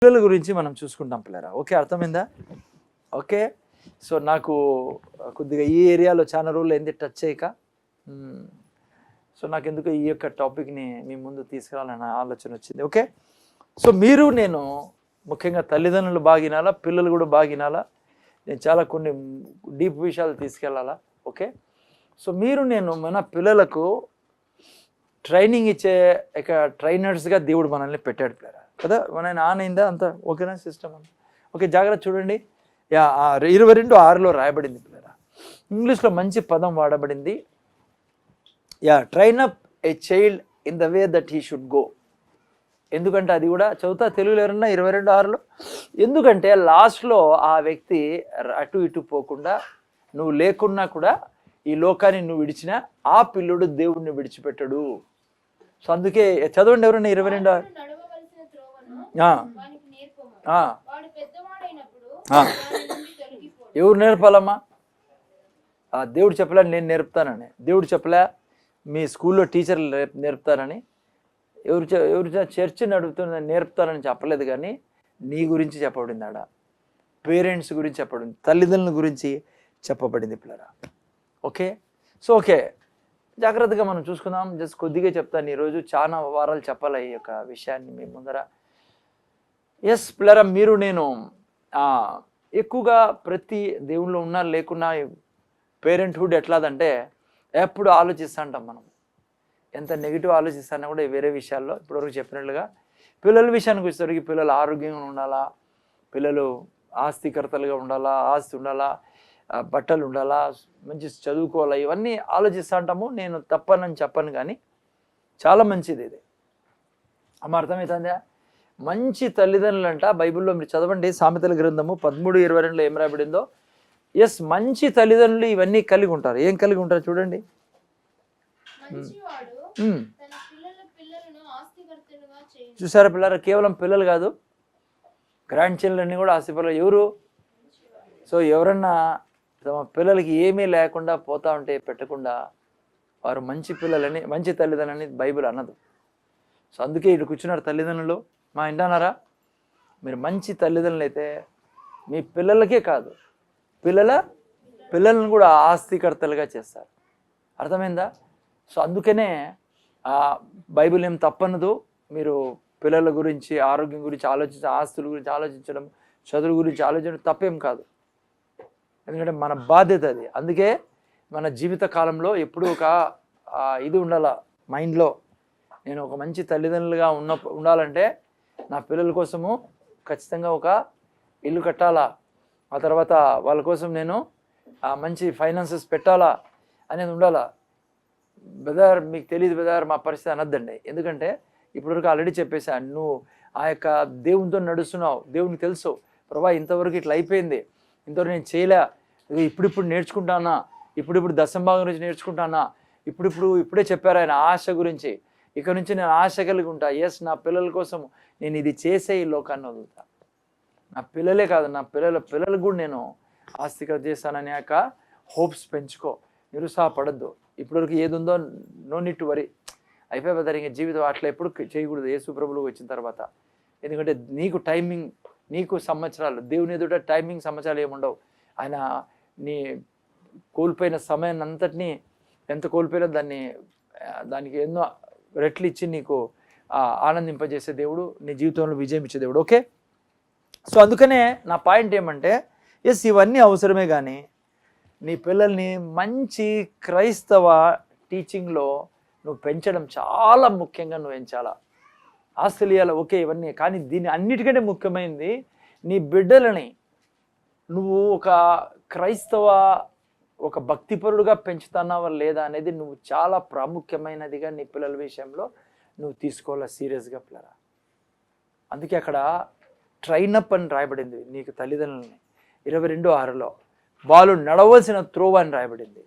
పిల్లల గురించి మనం చూసుకుంటాం పిల్లరా. ఓకే, అర్థమైందా? ఓకే, సో నాకు కొద్దిగా ఈ ఏరియాలో చాలా రోజులు ఏంది టచ్ చేయక, సో నాకు ఎందుకు ఈ యొక్క టాపిక్ని మీ ముందు తీసుకురావాలన్న ఆలోచన వచ్చింది. ఓకే, సో మీరు నేను ముఖ్యంగా తల్లిదండ్రులు బాగినాలా, పిల్లలు కూడా బాగినాలా, నేను చాలా కొన్ని డీప్ విషయాలు తీసుకెళ్ళాలా. ఓకే, సో మీరు నేను మన పిల్లలకు ట్రైనింగ్ ఇచ్చే ఇక ట్రైనర్స్గా దేవుడు మనల్ని పెట్టాడు పిల్లరా కదా. మన ఆన్ అయిందా అంతా? ఓకేనా సిస్టమ్ అంతా? ఓకే, జాగ్రత్త చూడండి. 22:6 రాయబడింది పిల్లరా. ఇంగ్లీష్లో మంచి పదం వాడబడింది. Train up a child in the way that he should go. ఎందుకంటే అది కూడా చదువుతా తెలుగులో ఎవరన్నా 22:6. ఎందుకంటే లాస్ట్లో ఆ వ్యక్తి అటు ఇటు పోకుండా, నువ్వు లేకున్నా కూడా ఈ లోకాన్ని నువ్వు విడిచినా ఆ పిల్లుడు దేవుడిని విడిచిపెట్టడు. సో అందుకే చదవండి ఎవరన్నా 22. ఎవరు నేర్పాలమ్మా? దేవుడు చెప్పలే నేను నేర్పుతానని, దేవుడు చెప్పలే మీ స్కూల్లో టీచర్లు నేర్పుతారని, ఎవరు చర్చ్ నడుపుతున్న నేర్పుతారని చెప్పలేదు. కానీ నీ గురించి చెప్పబడింది, ఆడ పేరెంట్స్ గురించి చెప్పబడింది, తల్లిదండ్రుల గురించి చెప్పబడింది పిల్లరా. ఓకే, సో ఓకే, జాగ్రత్తగా మనం చూసుకుందాం. జస్ట్ కొద్దిగా చెప్తాను, ఈరోజు చాలా వారాలు చెప్పాలి ఈ యొక్క విషయాన్ని మీ ముందర. ఎస్ పిల్లరా, మీరు నేను ఎక్కువగా ప్రతి దేవుళ్ళు ఉన్నా లేకున్నా పేరెంట్హుడ్ ఎట్లాదంటే ఎప్పుడు ఆలోచిస్తూ ఉంటాం మనం. ఎంత నెగిటివ్ ఆలోచిస్తానా కూడా వేరే విషయాల్లో ఇప్పటివరకు చెప్పినట్లుగా పిల్లల విషయానికి వచ్చేసరికి పిల్లలు ఆరోగ్యంగా ఉండాలా, పిల్లలు ఆస్తికర్తలుగా ఉండాలా, ఆస్తి ఉండాలా, బట్టలు ఉండాలా, మంచి చదువుకోవాలా, ఇవన్నీ ఆలోచిస్తూ ఉంటాము. నేను తప్పనని చెప్పను, కానీ చాలా మంచిది ఇది. అమ్మ అర్థమవుతుందా? మంచి తల్లిదండ్రులు అంట బైబిల్లో మీరు చదవండి, సామెతల గ్రంథము 13:22 ఏం రాబడిందో. ఎస్, మంచి తల్లిదండ్రులు ఇవన్నీ కలిగి ఉంటారు. ఏం కలిగి ఉంటారు చూడండి. చూసారా పిల్లలు? కేవలం పిల్లలు కాదు, గ్రాండ్ చిల్డ్రన్ని కూడా ఆస్తిపరులు. ఎవరు? సో ఎవరన్నా తమ పిల్లలకి ఏమీ లేకుండా పోతా ఉంటే పెట్టకుండా వారు మంచి పిల్లలని, మంచి తల్లిదండ్రులని బైబిల్ అన్నదు. సో అందుకే ఇటు కూర్చున్నారు తల్లిదండ్రులు. మా ఇంటన్నారా? మీరు మంచి తల్లిదండ్రులు అయితే మీ పిల్లలకే కాదు, పిల్లలను కూడా ఆస్తికర్తలుగా చేస్తారు. అర్థమైందా? సో అందుకనే బైబిల్ ఏం తప్పనదు. మీరు పిల్లల గురించి, ఆరోగ్యం గురించి ఆలోచించడం, ఆస్తుల గురించి ఆలోచించడం, చదువు గురించి ఆలోచించడం తప్పేం కాదు. ఎందుకంటే మన బాధ్యత అది. అందుకే మన జీవిత కాలంలో ఎప్పుడూ ఒక ఇది ఉండాల మైండ్లో. నేను ఒక మంచి తల్లిదండ్రులుగా ఉండాలంటే నా పిల్లల కోసము ఖచ్చితంగా ఒక ఇల్లు కట్టాలా, ఆ తర్వాత వాళ్ళ కోసం నేను మంచి ఫైనాన్సెస్ పెట్టాలా అనేది ఉండాలా. బ్రదర్ మీకు తెలియదు బ్రదర్ మా పరిస్థితి అనొద్దండి. ఎందుకంటే ఇప్పటివరకు ఆల్రెడీ చెప్పేశాను, నువ్వు ఆ యొక్క దేవునితో నడుస్తున్నావు, దేవునికి తెలుసు ప్రభా ఇంతవరకు ఇట్లా అయిపోయింది, ఇంతవరకు నేను చేయలే, ఇప్పుడిప్పుడు నేర్చుకుంటానా, ఇప్పుడిప్పుడు దశంభాగం గురించి నేర్చుకుంటానా, ఇప్పుడే చెప్పారు ఆయన ఆశ గురించి, ఇక్కడ నుంచి నేను ఆశ కలిగి ఉంటా. ఎస్, నా పిల్లల కోసం నేను ఇది చేసే ఈ లోకాన్ని వదులుతా. నా పిల్లలే కాదు, నా పిల్లలకు కూడా నేను ఆస్తికత చేస్తాననే యొక్క హోప్స్ పెంచుకో, నిరుత్సాహపడద్దు. ఇప్పటివరకు ఏది ఉందో నో నీడ్ టు వరీ, అయిపోయి బ్రదర్ ఇంకా జీవితం అట్లా ఎప్పుడు చేయకూడదు యేసు ప్రభువులు వచ్చిన తర్వాత. ఎందుకంటే నీకు టైమింగ్, నీకు సంవత్సరాలు, దేవుని ఎదుట టైమింగ్ సంవత్సరాలు ఏముండవు. ఆయన నీ కోల్పోయిన సమయాన్ని అంతటినీ ఎంత కోల్పోయినా దానికి ఎన్నో రెట్లు ఇచ్చి నీకు ఆనందింపజేసే దేవుడు, నీ జీవితంలో విజయం ఇచ్చే దేవుడు. ఓకే, సో అందుకనే నా పాయింట్ ఏమంటే, ఎస్ ఇవన్నీ అవసరమే, కానీ నీ పిల్లల్ని మంచి క్రైస్తవ టీచింగ్లో నువ్వు పెంచడం చాలా ముఖ్యంగా నువ్వు ఎంచాలా. ఆస్ట్రేలియాలో ఓకే ఇవన్నీ, కానీ దీన్ని అన్నిటికంటే ముఖ్యమైనది నీ బిడ్డలని నువ్వు ఒక క్రైస్తవ, ఒక భక్తిపరుడుగా పెంచుతున్నావా లేదా అనేది నువ్వు చాలా ప్రాముఖ్యమైనదిగా నీ పిల్లల విషయంలో నువ్వు తీసుకోవాలా సీరియస్గా పిల్లరా. అందుకే అక్కడ ట్రైన్ అప్ అని రాయబడింది నీకు తల్లిదండ్రులని. 22:6 వాళ్ళు నడవలసిన త్రోవ అని రాయబడింది.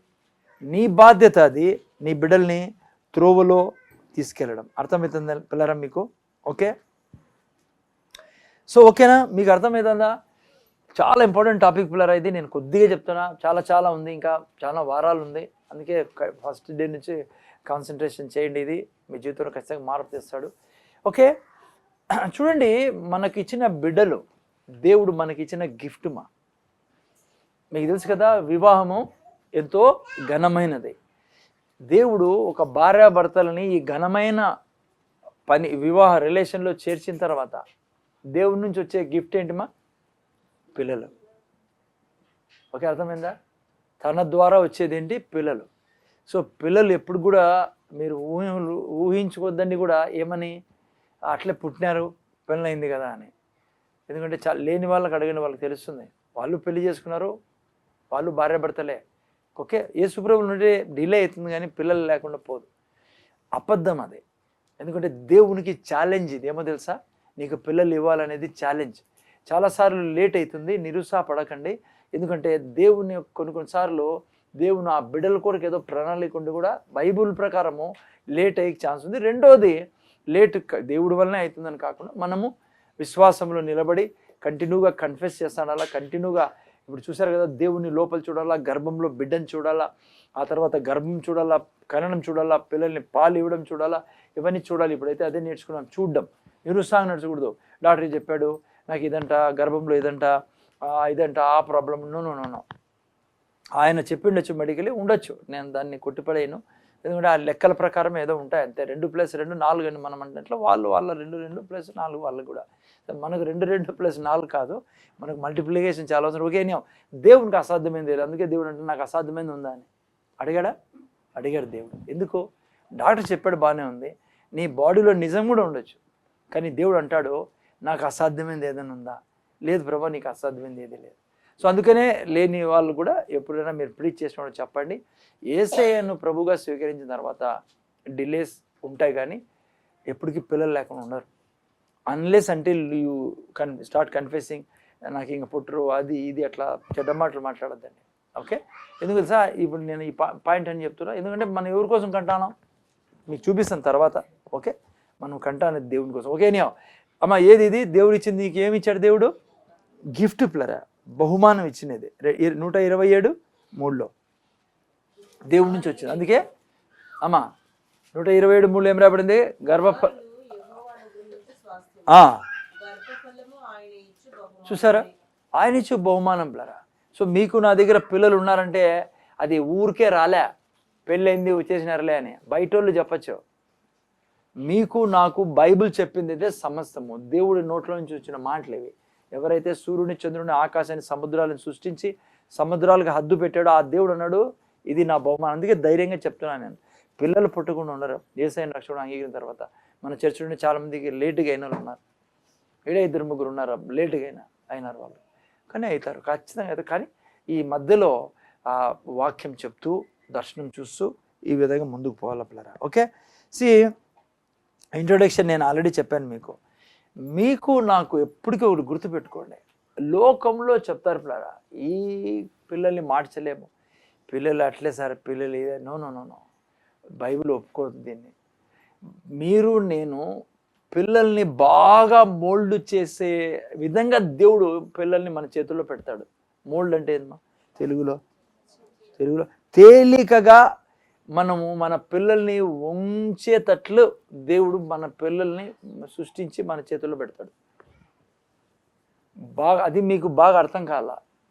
నీ బాధ్యత అది, నీ బిడ్డల్ని త్రోవలో తీసుకెళ్ళడం. అర్థమవుతుందా పిల్లరా మీకు? ఓకే, సో ఓకేనా, మీకు అర్థమవుతుందా? చాలా ఇంపార్టెంట్ టాపిక్ పిల్లరా ఇది. నేను కొద్దిగా చెప్తున్నా, చాలా ఉంది, ఇంకా చాలా వారాలు ఉంది. అందుకే ఫస్ట్ డే నుంచి కాన్సన్ట్రేషన్ చేయండి. ఇది మీ జీవితంలో ఖచ్చితంగా మార్పు తెస్తాడు. ఓకే, చూడండి, మనకిచ్చిన బిడ్డలు దేవుడు మనకిచ్చిన గిఫ్ట్ మీకు తెలుసు కదా, వివాహము ఎంతో ఘనమైనది. దేవుడు ఒక భార్యాభర్తలని ఈ ఘనమైన వివాహ రిలేషన్లో చేర్చిన తర్వాత దేవుడి నుంచి వచ్చే గిఫ్ట్ ఏంటిమా? పిల్లలు. ఓకే, అర్థమైందా? తన ద్వారా వచ్చేది ఏంటి? పిల్లలు. సో పిల్లలు ఎప్పుడు కూడా మీరు ఊహించుకోద్దండి కూడా ఏమని, అట్లే పుట్టినారు పెళ్ళైంది కదా అని. ఎందుకంటే లేని వాళ్ళకి అడగని వాళ్ళకి తెలుస్తుంది. వాళ్ళు పెళ్లి చేసుకున్నారు, వాళ్ళు భార్యాభర్తలే. ఓకే, యేసుప్రభువు నుండి డిలే అవుతుంది కానీ పిల్లలు లేకుండా పోదు. అబద్ధం అది. ఎందుకంటే దేవునికి ఛాలెంజ్ ఇది. ఏమో తెలుసా, నీకు పిల్లలు ఇవ్వాలనేది ఛాలెంజ్. చాలాసార్లు లేట్ అవుతుంది, నిరుత్సాహపడకండి. ఎందుకంటే దేవుని కొన్నిసార్లు దేవుని ఆ బిడ్డల కొరకు ఏదో ప్రణాళిక ఉండి కూడా బైబుల్ ప్రకారము లేట్ అయ్యే ఛాన్స్ ఉంది. రెండోది, లేట్ దేవుడి వల్లనే అవుతుందని కాకుండా మనము విశ్వాసంలో నిలబడి కంటిన్యూగా కన్ఫెస్ చేస్తాను. అలా కంటిన్యూగా ఇప్పుడు చూసారు కదా, దేవుని లోపల చూడాలా, గర్భంలో బిడ్డను చూడాలా, ఆ తర్వాత గర్భం చూడాలా, కనడం చూడాలా, పిల్లల్ని పాలు ఇవ్వడం చూడాలా, ఇవన్నీ చూడాలి. ఇప్పుడైతే అదే నేర్చుకున్నాం, చూడడం. నిరుత్సాహం నడచకూడదు. డాక్టర్ చెప్పాడు నాకు ఇదంట, గర్భంలో ఇదంట, ఆ ప్రాబ్లం. నో, ఆయన చెప్పిండొచ్చు, మెడికలీ ఉండొచ్చు, నేను దాన్ని కొట్టిపడేయను. ఎందుకంటే ఆ లెక్కల ప్రకారం ఏదో ఉంటాయి అంతే. 2+2 4 అని మనం అంటే వాళ్ళు 2+4 వాళ్ళకు కూడా. మనకు 2+4 కాదు, మనకు మల్టిప్లికేషన్ చాలా అవసరం. ఓకే, దేవునికి అసాధ్యమైంది లేదు. అందుకే దేవుడు అంటే నాకు అసాధ్యమైంది ఉందా అని అడిగాడు దేవుడు. ఎందుకు? డాక్టర్ చెప్పాడు బాగానే ఉంది, నీ బాడీలో నిజం కూడా ఉండొచ్చు, కానీ దేవుడు అంటాడు నాకు అసాధ్యమైంది ఏదైనా ఉందా? లేదు ప్రభా, నీకు అసాధ్యమైంది ఏది లేదు. సో అందుకనే లేని వాళ్ళు కూడా ఎప్పుడైనా మీరు ప్రీచ్ చేసినప్పుడు చెప్పండి, యేసయ్యను ప్రభుగా స్వీకరించిన తర్వాత డిలేస్ ఉంటాయి కానీ ఎప్పటికీ పిల్లలు లేకుండా ఉండరు. Unless until you start confessing నాకు ఇంక పుట్టరు అది ఇది అట్లా చెడ్డ మాటలు మాట్లాడద్దండి. ఓకే, ఎందుకు తెలుసా, ఇప్పుడు నేను ఈ పాయింట్ అని చెప్తున్నా, ఎందుకంటే మనం ఎవరి కోసం కంటాను మీకు చూపిస్తాను తర్వాత. ఓకే, మనం కంటానేది దేవుని కోసం. ఓకే, అమ్మ ఏది ఇది దేవుడు ఇచ్చింది, నీకు ఏమి ఇచ్చాడు దేవుడు? గిఫ్ట్ పిల్లరా, బహుమానం ఇచ్చినది. 127:3 దేవుడి నుంచి వచ్చింది. అందుకే అమ్మా 127:3 ఏం రాబడింది? చూసారా, ఆయన ఇచ్చు బహుమానం పిల్లరా. సో మీకు నా దగ్గర పిల్లలు ఉన్నారంటే అది ఊరికే రాలే, పెళ్ళైంది వచ్చేసినారులే అని బయట వాళ్ళు చెప్పచ్చు. మీకు నాకు బైబిల్ చెప్పింది అయితే సమస్తము దేవుడి నోట్లో నుంచి వచ్చిన మాటలు ఇవి. ఎవరైతే సూర్యుని, చంద్రుని, ఆకాశాన్ని, సముద్రాలను సృష్టించి సముద్రాలకు హద్దు పెట్టాడో ఆ దేవుడు అన్నాడు ఇది నా బహుమానం. అందుకే ధైర్యంగా చెప్తున్నాను నేను. పిల్లలు పుట్టకుండా ఉన్నారు యేసయ్యను రక్షకుడు అంగీకరించిన తర్వాత. మన చర్చ నుండి చాలామందికి లేటుగా అయిన వాళ్ళు ఉన్నారు. 2-3 ఉన్నారు లేటుగా అయినారు వాళ్ళు, కానీ అవుతారు ఖచ్చితంగా అవుతారు. కానీ ఈ మధ్యలో ఆ వాక్యం చెప్తూ దర్శనం చూస్తూ ఈ విధంగా ముందుకు పోవాలి పిల్లరా. ఓకే, ఇంట్రొడక్షన్ నేను ఆల్రెడీ చెప్పాను మీకు నాకు ఎప్పటికీ ఒకటి గుర్తుపెట్టుకోండి. లోకంలో చెప్తారు పిల్లరా, ఈ పిల్లల్ని మార్చలేము, పిల్లలు అట్లే సార్, పిల్లలు ఇదే. నో, బైబిల్ ఒప్పుకోదు దీన్ని. మీరు నేను పిల్లల్ని బాగా మోల్డ్ చేసే విధంగా దేవుడు పిల్లల్ని మన చేతుల్లో పెడతాడు. మోల్డ్ అంటే ఏదమ్మా తెలుగులో తేలికగా మనము మన పిల్లల్ని ఉంచేటట్లు దేవుడు మన పిల్లల్ని సృష్టించి మన చేతుల్లో పెడతాడు. అది మీకు బాగా అర్థం కాల.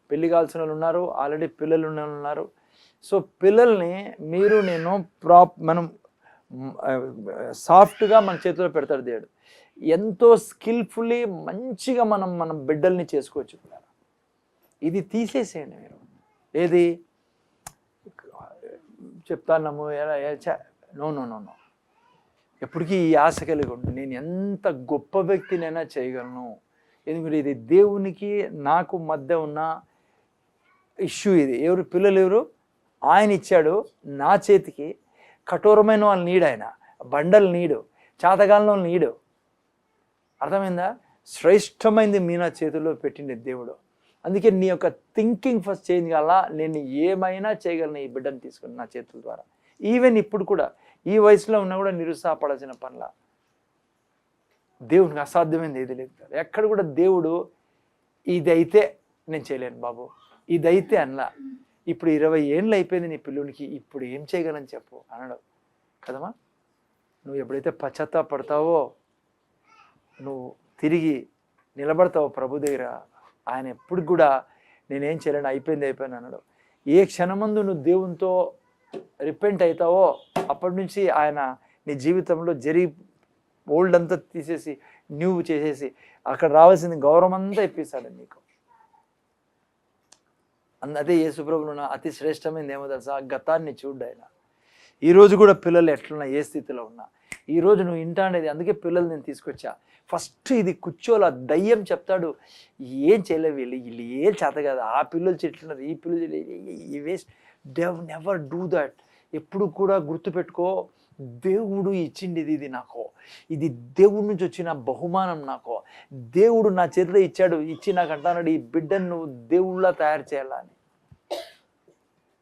పెళ్లి కావాల్సిన వాళ్ళు ఉన్నారు, ఆల్రెడీ పిల్లలు ఉన్న వాళ్ళు ఉన్నారు. సో పిల్లల్ని మీరు నేను మనం సాఫ్ట్గా మన చేతిలో పెడతాడు దేవుడు. ఎంతో స్కిల్ఫుల్లీ మంచిగా మనం బిడ్డల్ని చేసుకోవచ్చు. ఇది తీసేసేయండి మీరు. ఏది చెప్తాము నో. ఎప్పటికీ ఈ ఆశ కలిగి ఉంటుంది, నేను ఎంత గొప్ప వ్యక్తినైనా చేయగలను. ఎందుకంటే ఇది దేవునికి నాకు మధ్య ఉన్న ఇష్యూ. ఇది పిల్లలు ఎవరు? ఆయన ఇచ్చాడు నా చేతికి. కఠోరమైన వాళ్ళు నీడు, ఆయన బండలు నీడు, చాతగాలను నీడు. అర్థమైందా? శ్రేష్టమైంది మీ నా చేతుల్లో పెట్టింది దేవుడు. అందుకే నీ యొక్క థింకింగ్ ఫస్ట్ చేంజ్ కావాలా. నేను ఏమైనా చేయగలను ఈ బిడ్డను తీసుకుని నా చేతుల ద్వారా. ఈవెన్ ఇప్పుడు కూడా ఈ వయసులో ఉన్నా కూడా నిరుత్సాహపడాల్సిన పనుల. దేవునికి అసాధ్యమైంది ఏది లేదు. ఎక్కడ కూడా దేవుడు ఇదైతే నేను చేయలేను బాబు, ఇదైతే అనలా. ఇప్పుడు 20 ఏళ్ళు అయిపోయింది నీ పిల్లునికి, ఇప్పుడు ఏం చేయగలని చెప్పు అనడు కదమ్మా. నువ్వు ఎప్పుడైతే పశ్చాత్తాపడతావో నువ్వు తిరిగి నిలబడతావు ప్రభు దగ్గర. ఆయన ఎప్పుడు కూడా నేనేం చేయలేను, అయిపోయింది అన్నాడు. ఏ క్షణమందు నువ్వు దేవునితో రిపెంట్ అవుతావో అప్పటి నుంచి ఆయన నీ జీవితంలో ఓల్డ్ అంతా తీసేసి న్యూ చేసేసి అక్కడ రావాల్సిన గౌరవం అంతా ఇప్పిస్తాడు నీకు. అదే యేసుప్రభువును అతి శ్రేష్టమైనది ఏమో తెలుసా, గతాన్ని చూడ్డు ఆయన. ఈరోజు కూడా పిల్లలు ఎట్లున్నా, ఏ స్థితిలో ఉన్నా, ఈరోజు నువ్వు ఇంటా అనేది. అందుకే పిల్లలు నేను తీసుకొచ్చా. ఫస్ట్ ఇది కూర్చోలా, దయ్యం చెప్తాడు ఏం చేయలేవు వీళ్ళు ఏం చేత కదా, ఆ పిల్లలు చెట్లున్నారు, ఈ పిల్లలు ఈ వేస్ట్, నెవర్ డూ దట్. ఎప్పుడు కూడా గుర్తుపెట్టుకో, దేవుడు ఇచ్చింది ఇది నాకు, ఇది దేవుడి నుంచి వచ్చిన బహుమానం నాకు, దేవుడు నా చేతిలో ఇచ్చి నాకు అంటున్నాడు, ఈ బిడ్డను నువ్వు దేవుళ్ళ తయారు చేయాలని,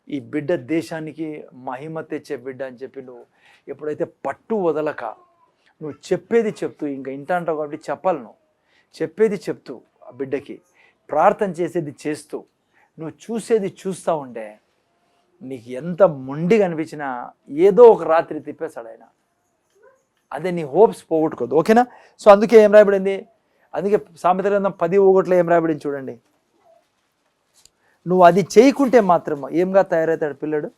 ఈ బిడ్డ దేశానికి మహిమ తెచ్చే బిడ్డ అని చెప్పి నువ్వు ఎప్పుడైతే పట్టు వదలక నువ్వు చెప్పేది చెప్తూ, ఇంకా ఇంట అంటావు కాబట్టి చెప్పాలి, నువ్వు చెప్పేది చెప్తూ ఆ బిడ్డకి ప్రార్థన చేసేది చేస్తూ నువ్వు చూసేది చూస్తూ ఉంటే నీకు ఎంత మొండిగా అనిపించినా ఏదో ఒక రాత్రి తిప్పేస్తాడు ఆయన. అదే నీ హోప్స్ పోగొట్టుకోదు, ఓకేనా? సో అందుకే ఏం రాయబడింది, అందుకే సామెత గ్రంథం 10:1 ఏం రాయబడింది చూడండి. నువ్వు అది చేయకుంటే మాత్రం ఏంగా తయారవుతాడు పిల్లడు.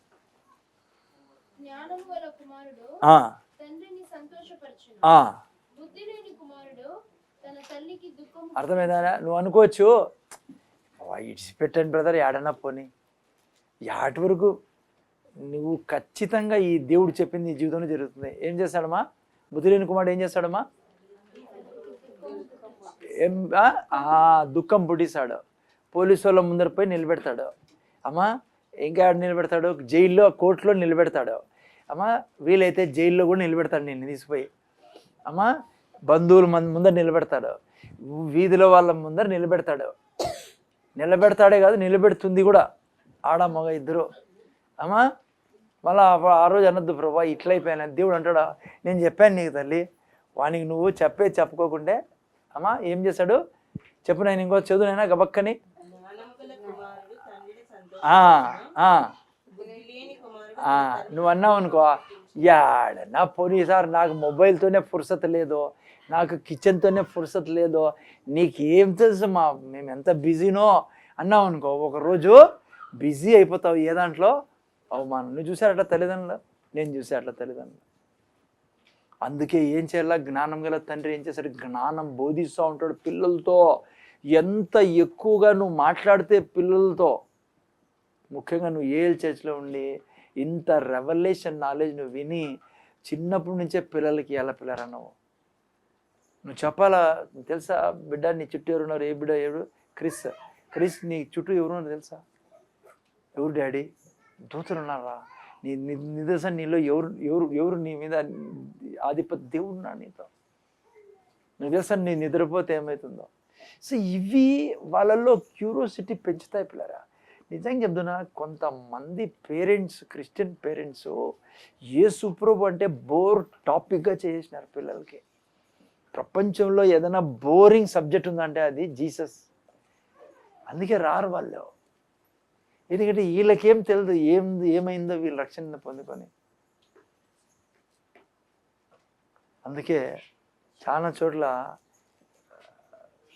అర్థమైందా? నువ్వు అనుకోవచ్చు ఇడిచిపెట్టండి బ్రదర్, ఏడన్నా పోనీ, యాటి వరకు నువ్వు ఖచ్చితంగా ఈ దేవుడు చెప్పింది నీ జీవితంలో జరుగుతుంది. ఏం చేస్తాడమ్మా బుద్ధి లేని కుమారుడు? ఏం చేస్తాడమ్మా? దుఃఖం పుట్టిస్తాడు, పోలీసు వాళ్ళ ముందర పోయి నిలబెడతాడు అమ్మా. ఇంకా నిలబెడతాడు, జైల్లో కోర్టులో నిలబెడతాడు అమ్మా. వీలైతే జైల్లో కూడా నిలబెడతాడు నిన్ను తీసుకుపోయి అమ్మా. బంధువుల ముందర నిలబెడతాడు, వీధిలో వాళ్ళ ముందర నిలబెడతాడే కాదు, నిలబెడుతుంది కూడా, ఆడ మగ ఇద్దరు అమ్మా. మళ్ళీ ఆ రోజు అనొద్దు ప్రభా ఇట్లయిపోయాను, దేవుడు అంటాడా నేను చెప్పాను నీకు తల్లి, వానికి నువ్వు చెప్పుకోకుంటే అమ్మా ఏం చేశాడు చెప్పు. నేను ఇంకో చదువునైనా గబక్కని నువ్వు అన్నావు అనుకో, యాడన్నా పోనీసారి నాకు మొబైల్తోనే ఫుర్సత్ లేదో, నాకు కిచెన్తోనే ఫుర్సత్ లేదో, నీకేం తెలుసు మేము ఎంత బిజీనో అన్నావు అనుకో, ఒకరోజు బిజీ అయిపోతావు ఏ దాంట్లో, అవమానం. నువ్వు చూసారట్లా తల్లిదండ్రులు, నేను చూసా అట్లా తల్లిదండ్రులు. అందుకే ఏం చేయాలా, జ్ఞానం గల తండ్రి ఏం చేశాడు, జ్ఞానం బోధిస్తూ ఉంటాడు పిల్లలతో. ఎంత ఎక్కువగా నువ్వు మాట్లాడితే పిల్లలతో, ముఖ్యంగా నువ్వు ఏఎల్ చర్చ్లో ఉండి ఇంత రెవల్యూషన్ నాలెడ్జ్ నువ్వు విని చిన్నప్పటి నుంచే పిల్లలకి ఎలా పిల్లరన్నావు నువ్వు చెప్పాలా. తెలుసా బిడ్డ నీ చుట్టూ ఎవరున్నారు, ఏ బిడ్డ ఎవరు, క్రిస్ నీ చుట్టూ ఎవరున్నారు తెలుసా? ఎవరు డాడీ? దూతలు ఉన్నారా? నిదర్శనం నీలో ఎవరు నీ మీద ఆధిపత్య దేవుడు ఉన్నాడు నీతో. నిదర్శనం నీ నిద్రపోతే ఏమవుతుందో. సో ఇవి వాళ్ళల్లో క్యూరియాసిటీ పెంచుతాయి పిల్లరా. నిజంగా చెప్తున్నా, కొంతమంది పేరెంట్స్, క్రిస్టియన్ పేరెంట్స్ యేసు ప్రభు అంటే బోర్ టాపిక్గా చేసేసినారు పిల్లలకి. ప్రపంచంలో ఏదైనా బోరింగ్ సబ్జెక్ట్ ఉందంటే అది జీసస్. అందుకే రారు వాళ్ళు, ఎందుకంటే వీళ్ళకేం తెలియదు ఏమైందో వీళ్ళు రక్షణ పొందుకొని. అందుకే చాలా చోట్ల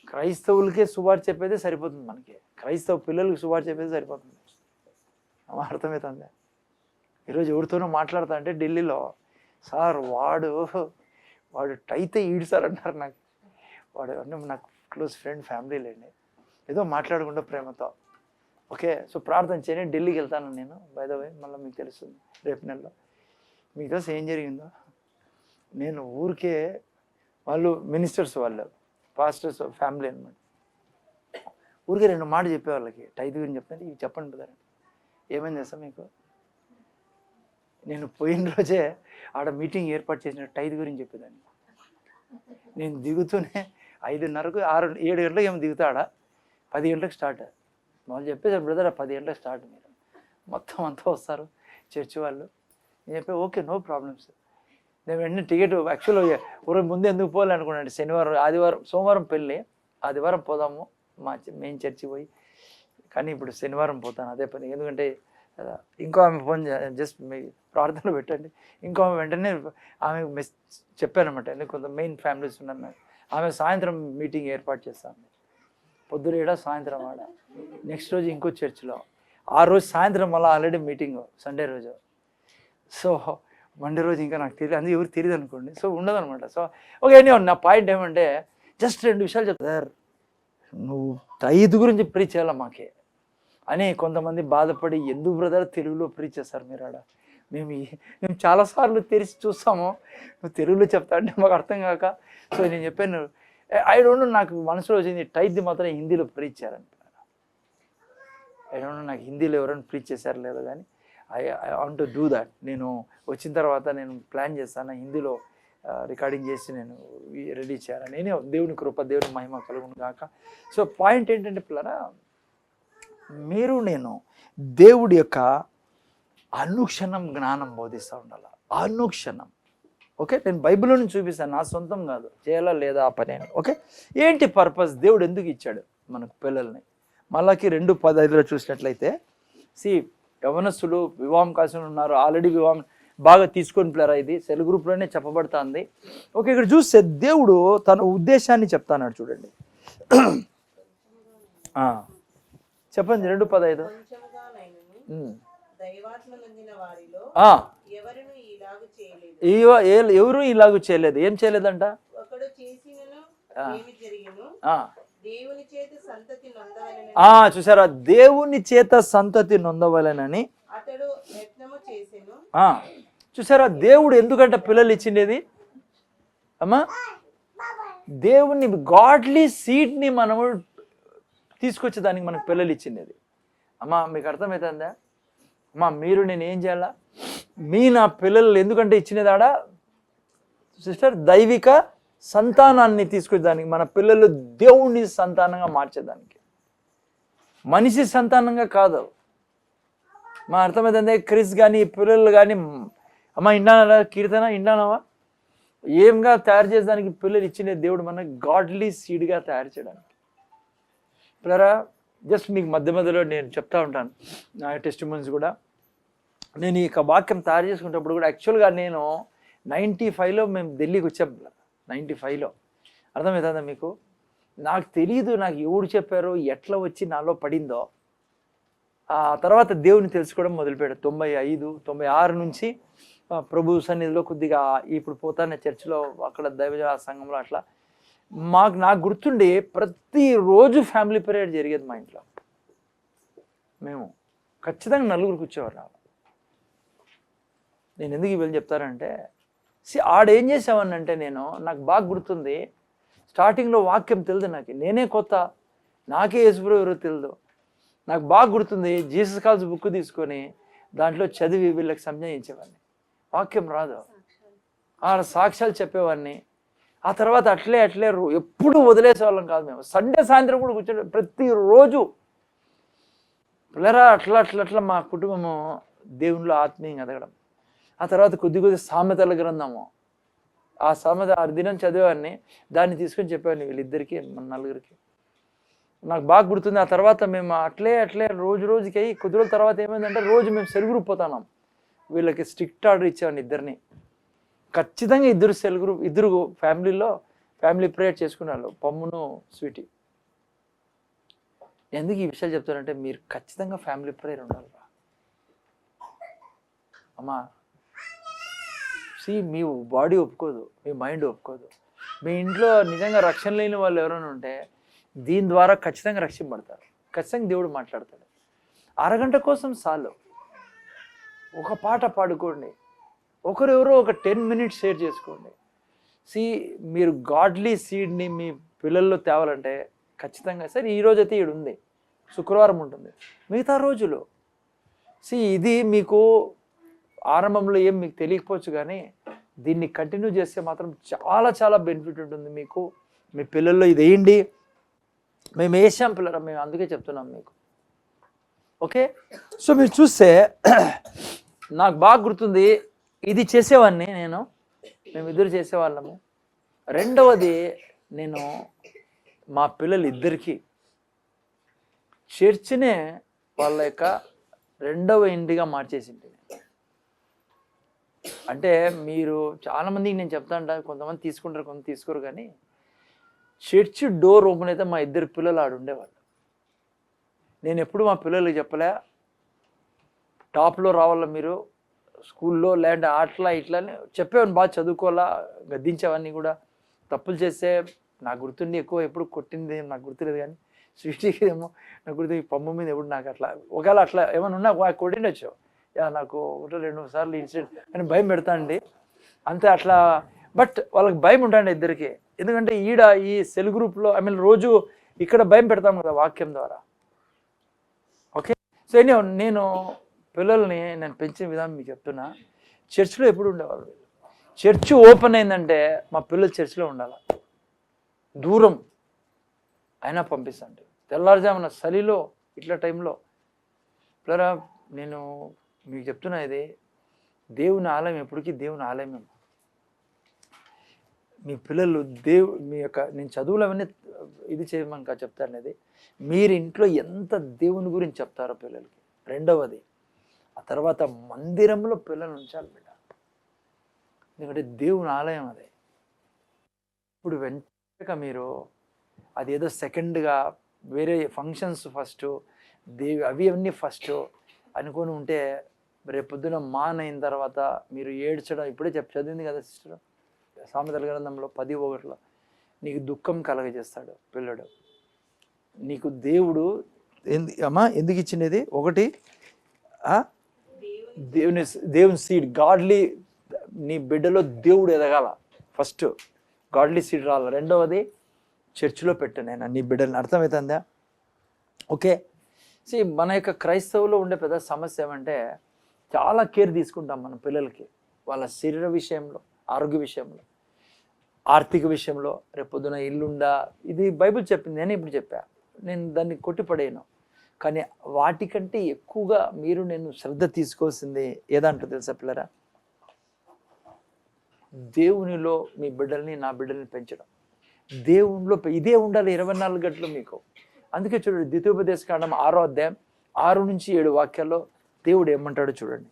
క్రైస్తవులకే సువార్త చెప్పేదే సరిపోతుంది మనకి, క్రైస్తవ పిల్లలకి సువార్త చెప్పేది సరిపోతుంది. అర్థమవుతుంది. ఈరోజు ఎవరితోనో మాట్లాడుతా అంటే ఢిల్లీలో, సార్ వాడు టైతే ఈడు సార్ అంటారు నాకు. వాడు అంటే నాకు క్లోజ్ ఫ్రెండ్, ఫ్యామిలీ లేండి, ఏదో మాట్లాడకుండా ప్రేమతో. ఓకే, సో ప్రార్థన చేయని ఢిల్లీకి వెళ్తాను నేను. బై ద వే మళ్ళీ మీకు తెలుస్తుంది రేపు నెలలో. మీకు తెలుసు ఏం జరిగిందో. నేను ఊరికే, వాళ్ళు మినిస్టర్స్, వాళ్ళు పాస్టర్స్ ఫ్యామిలీ అనమాట, ఊరికే 2 మాటలు చెప్పే వాళ్ళకి టైత్ గురించి చెప్తాను, ఇవి చెప్పండి బ్రదర్. ఏమైంది తెలుసా మీకు, నేను పోయిన రోజే ఆడ మీటింగ్ ఏర్పాటు చేసిన టైత్ గురించి చెప్పేదాన్ని. నేను దిగుతూనే 5:30కు 7 గంటలకు ఏమో దిగుతాడా, 10 గంటలకు స్టార్ట్. వాళ్ళు చెప్పేసారు బ్రదర్ 10 గంటలకు స్టార్ట్, మీరు మొత్తం అంతా వస్తారు చర్చి వాళ్ళు. నేను చెప్పే ఓకే నో ప్రాబ్లమ్స్. నేను వెంటనే టికెట్ యాక్చువల్గా ముందు ఎందుకు పోలే అనుకున్నాను, శనివారం సోమవారం పెళ్ళి, ఆదివారం పోదాము మెయిన్ చర్చి పోయి, కానీ ఇప్పుడు శనివారం పోతాను అదే పని. ఎందుకంటే ఇంకో ఆమె ఫోన్ జస్ట్ మీ ప్రార్థనలో పెట్టండి, ఇంకో ఆమె వెంటనే ఆమె చెప్పానమాట, ఎందుకు కొంత మెయిన్ ఫ్యామిలీస్ ఉన్నారు ఆమె సాయంత్రం మీటింగ్ ఏర్పాటు చేస్తాను. పొద్దున సాయంత్రం ఆడ, నెక్స్ట్ రోజు ఇంకో చర్చిలో, ఆ రోజు సాయంత్రం మళ్ళీ ఆల్రెడీ మీటింగ్ సండే రోజు. సో మండే రోజు ఇంకా నాకు తెలియదు, అందుకే ఎవరు తెలియదు అనుకోండి. సో ఉండదు అనమాట. సో ఓకే, నా పాయింట్ ఏమంటే జస్ట్ 2 విషయాలు చెప్తారు. నువ్వు 5 గురించి ప్రీచ్ చేయాలా మాకే అని కొంతమంది బాధపడి, ఎందుకు బ్రదర్ తెలుగులో ప్రీచ్ చేస్తారు మీరు ఆడ, మేము చాలాసార్లు తెరిచి చూస్తాము, నువ్వు తెలుగులో చెప్తా అంటే మాకు అర్థం కాక. సో నేను చెప్పాను, ఐ డోంట్ నో, నాకు మనసులో వచ్చింది టైద్ది మాత్రం హిందీలో ప్రీచ్ చేయాలని. ఐ డోంట్ నో నాకు హిందీలో ఎవరైనా ప్రీచ్ చేశారు లేదో, కానీ I want to do that. నేను వచ్చిన తర్వాత నేను ప్లాన్ చేస్తాను, హిందీలో రికార్డింగ్ చేసి నేను రెడీ చేయాలని. నేనే దేవుని కృప, దేవుని మహిమ కలుగును కాక. సో పాయింట్ ఏంటంటే పిల్లరా, మీరు నేను దేవుడి యొక్క అనుక్షణం జ్ఞానం బోధిస్తూ ఉండాలి, అనుక్షణం. ఓకే, నేను బైబిల్లోని చూపిస్తాను, నా సొంతం కాదు, చేయాలా లేదా ఆ పని అని. ఓకే, ఏంటి పర్పస్, దేవుడు ఎందుకు ఇచ్చాడు మనకు పిల్లల్ని? మళ్ళాకి 2:15 చూసినట్లయితే, యవనస్తులు వివాహం కాసిన ఉన్నారు, ఆల్రెడీ వివాహం బాగా తీసుకొని పిల్లరా, ఇది సెల్ గ్రూప్లోనే చెప్పబడుతుంది. ఓకే, ఇక్కడ చూస్తే దేవుడు తన ఉద్దేశాన్ని చెప్తాన్నాడు చూడండి. చెప్పండి 2:15. ఎవరు ఇలాగూ చేయలేదు. ఏం చేయలేదంట? చూసారా, దేవుని చేత సంతతి నొందవలెనని. చూసారా, దేవుడు ఎందుకంట పిల్లలు ఇచ్చిండేది అమ్మా? దేవుని గాడ్లీ సీడ్ని మనము తీసుకొచ్చేదానికి మనకు పిల్లలు ఇచ్చిండేది. అమ్మా మీకు అర్థమవుతుందా అమ్మా? మీరు నేను ఏం చేయాలా? నా పిల్లలు ఎందుకంటే ఇచ్చినదాడా సిస్టర్, దైవిక సంతానాన్ని తీసుకొచ్చేదానికి, మన పిల్లలు దేవుని సంతానంగా మార్చేదానికి, మనిషి సంతానంగా కాదు. మా అర్థమైందే. క్రిస్ కానీ పిల్లలు కానీ, అమ్మ ఇండానా కీర్తన ఇండానావా, ఏంగా తయారు చేసేదానికి పిల్లలు ఇచ్చిన దేవుడు మన గాడ్లీ సీడ్గా తయారు చేయడానికి. పిల్లరా, జస్ట్ మీకు మధ్య మధ్యలో నేను చెప్తా ఉంటాను నా టెస్టిమోనీస్ కూడా. నేను ఈ వాక్యం తయారు చేసుకునేటప్పుడు కూడా యాక్చువల్గా నేను 95లో మేము ఢిల్లీకి వచ్చాం. 95లో అర్థమవుతుందా మీకు? నాకు తెలియదు, నాకు ఎవడు చెప్పారో, ఎట్లా వచ్చి నాలో పడిందో. ఆ తర్వాత దేవుని తెలుసుకోవడం మొదలుపెట్టాడు. 95, 96 నుంచి ప్రభు సన్నిధిలో కొద్దిగా ఇప్పుడు పోతానే చర్చిలో, అక్కడ దైవజన సంఘంలో అట్లా నాకు గుర్తుండి ప్రతిరోజు ఫ్యామిలీ ప్రేయర్ జరిగేది మా ఇంట్లో. మేము ఖచ్చితంగా 4 కూర్చోవారు. నేను ఎందుకు ఇవాళ చెప్తానంటే, ఆడేం చేసామనంటే, నాకు బాగా గుర్తుంది, స్టార్టింగ్లో వాక్యం తెలియదు నాకు, నేనే కొత్త, నాకే యేసుప్రభు ఎవరో తెలియదు. నాకు బాగా గుర్తుంది, జీసస్ కాల్స్ బుక్ తీసుకొని దాంట్లో చదివి వీళ్ళకి సంజయించేవాడిని. వాక్యం రాదు, ఆడ సాక్ష్యాలు చెప్పేవాడిని. ఆ తర్వాత అట్లే ఎప్పుడు వదిలేసేవాళ్ళం కాదు మేము. సండే సాయంత్రం కూడా కూర్చొని ప్రతిరోజు పిల్లరా అట్లా మా కుటుంబము దేవునిలో ఆత్మీయంగా ఎదగడం. ఆ తర్వాత కొద్ది సామెతల గ్రంథము, ఆ సామెత 6 దినం చదివేవాడిని, దాన్ని తీసుకొని చెప్పేవాడిని వీళ్ళిద్దరికి, మన 4కి. నాకు బాగా గుర్తుంది. ఆ తర్వాత మేము అట్లే రోజుకి అయ్యి కొద్ది రోజుల తర్వాత ఏమైందంటే, రోజు మేము సెల్ గ్రూప్ పోతున్నాం. వీళ్ళకి స్ట్రిక్ట్ ఆర్డర్ ఇచ్చేవాడిని, ఇద్దరిని ఖచ్చితంగా, ఇద్దరు ఫ్యామిలీలో ఫ్యామిలీ ప్రేయర్ చేసుకున్నారు, పమ్మును స్వీటీ. ఎందుకు ఈ విషయాలు చెప్తానంటే, మీరు ఖచ్చితంగా ఫ్యామిలీ ప్రేయర్ ఉండాలి అమ్మా. మీ బాడీ ఒప్పుకోదు, మీ మైండ్ ఒప్పుకోదు. మీ ఇంట్లో నిజంగా రక్షణ లేని వాళ్ళు ఎవరైనా ఉంటే దీని ద్వారా ఖచ్చితంగా రక్షింపబడతారు. ఖచ్చితంగా దేవుడు మాట్లాడతాడు. అరగంట కోసం చాలు, ఒక పాట పాడుకోండి, ఒకరెవరో ఒక 10 minutes షేర్ చేసుకోండి. మీరు గాడ్లీ సీడ్ని మీ పిల్లల్లో తేవాలంటే ఖచ్చితంగా, సరే ఈరోజు అయితే ఈడు ఉంది, శుక్రవారం ఉంటుంది, మిగతా రోజులు ఇది మీకు ఆరంభంలో ఏం మీకు తెలియకపోవచ్చు, కానీ దీన్ని కంటిన్యూ చేస్తే మాత్రం చాలా బెనిఫిట్ ఉంటుంది మీకు, మీ పిల్లల్లో. ఇది వేయండి, మేము వేసాం పిల్లరా, మేము అందుకే చెప్తున్నాం మీకు. ఓకే, సో మీరు చూస్తే నాకు బాగా గుర్తుంది, ఇది చేసేవాడిని మేమిద్దరు చేసేవాళ్ళము. రెండవది, నేను మా పిల్లలు ఇద్దరికి చర్చినే వాళ్ళ యొక్క రెండవ ఇంటిగా మార్చేసింది. అంటే మీరు చాలామందికి నేను చెప్తా ఉంటాను, కొంతమంది తీసుకుంటారు, కొంత తీసుకోరు, కానీ చర్చి డోర్ ఓపెన్ అయితే మా ఇద్దరు పిల్లలు ఆడుండేవాళ్ళు. నేను ఎప్పుడు మా పిల్లలకి చెప్పలే టాప్లో రావాలా మీరు స్కూల్లో, లేదంటే అట్లా ఇట్లా చెప్పేవాడిని. బాగా చదువుకోవాలా, గద్దించేవన్నీ కూడా. తప్పులు చేస్తే నాకు గుర్తుండి ఎక్కువ ఎప్పుడు కొట్టింది నాకు గుర్తులేదు, కానీ సృష్టికి ఏమో నాకు గుర్తు పంప మీద ఎప్పుడు నాకు అట్లా ఒకవేళ అట్లా ఏమైనా ఉన్నా కొట్టిండొచ్చు. నాకు ఒకటో 2 సార్లు ఇన్సిడెంట్ అని భయం పెడతానండి అంతే అట్లా. బట్ వాళ్ళకి భయం ఉంటాండి ఇద్దరికి. ఎందుకంటే ఈ సెల్ గ్రూప్లో రోజు ఇక్కడ భయం పెడతాం కదా వాక్యం ద్వారా. ఓకే, సో నేను పిల్లల్ని నేను పెంచిన విధానం మీకు చెప్తున్నా. చర్చ్లో ఎప్పుడు ఉండేవాళ్ళు. చర్చ్ ఓపెన్ అయిందంటే మా పిల్లలు చర్చ్లో ఉండాలి. దూరం అయినా పంపిస్తాండి. తెల్లారుజామున చలిలో ఇట్లా టైంలో పిల్లరా, నేను మీకు చెప్తున్నా, ఇది దేవుని ఆలయం, ఎప్పటికీ దేవుని ఆలయం. మీ పిల్లలు మీ యొక్క నేను చదువులు అవన్నీ ఇది చేయమని చెప్తాను. అది మీరు ఇంట్లో ఎంత దేవుని గురించి చెప్తారో పిల్లలకి. రెండవది, ఆ తర్వాత మందిరంలో పిల్లలు ఉంచాలి బిడ్డ. ఎందుకంటే దేవుని ఆలయం అదే. ఇప్పుడు వెంటనే మీరు అదేదో సెకండ్గా వేరే ఫంక్షన్స్ ఫస్ట్, అన్నీ ఫస్ట్ అనుకొని ఉంటే రేపొద్దున మానైన తర్వాత మీరు ఏడ్చడం. ఇప్పుడే చదివింది కదా సిస్టర్ సామెతల గ్రంథంలో 10:1 నీకు దుఃఖం కలగజేస్తాడు పిల్లడు. నీకు దేవుడు ఎందుకు ఇచ్చినది? ఒకటి, దేవుని సీడ్, గాడ్లీ, నీ బిడ్డలో దేవుడు ఎదగాల. ఫస్ట్ గాడ్లీ సీడ్ రావాలి. రెండవది చర్చిలో పెట్టు నేను నీ బిడ్డల్ని. అర్థమవుతుందా? ఓకే, మన యొక్క క్రైస్తవులో ఉండే పెద్ద సమస్య ఏమంటే చాలా కేర్ తీసుకుంటాం మన పిల్లలకి, వాళ్ళ శరీర విషయంలో, ఆరోగ్య విషయంలో, ఆర్థిక విషయంలో. రేపొద్దున ఇల్లుండా, ఇది బైబిల్ చెప్పింది, నేను ఇప్పుడు చెప్పా, నేను దాన్ని కొట్టిపడేయను. కానీ వాటికంటే ఎక్కువగా నేను శ్రద్ధ తీసుకోవాల్సింది ఏదంటో తెలుసా పిల్లరా? దేవునిలో మీ బిడ్డల్ని, నా బిడ్డల్ని పెంచడం. దేవునిలో ఇదే ఉండాలి 24 గంటలు మీకు. అందుకే చూడండి, ద్వితీయోపదేశకాండం 6వ అధ్యాయం 6-7 వాక్యాల్లో దేవుడు ఏమంటాడో చూడండి.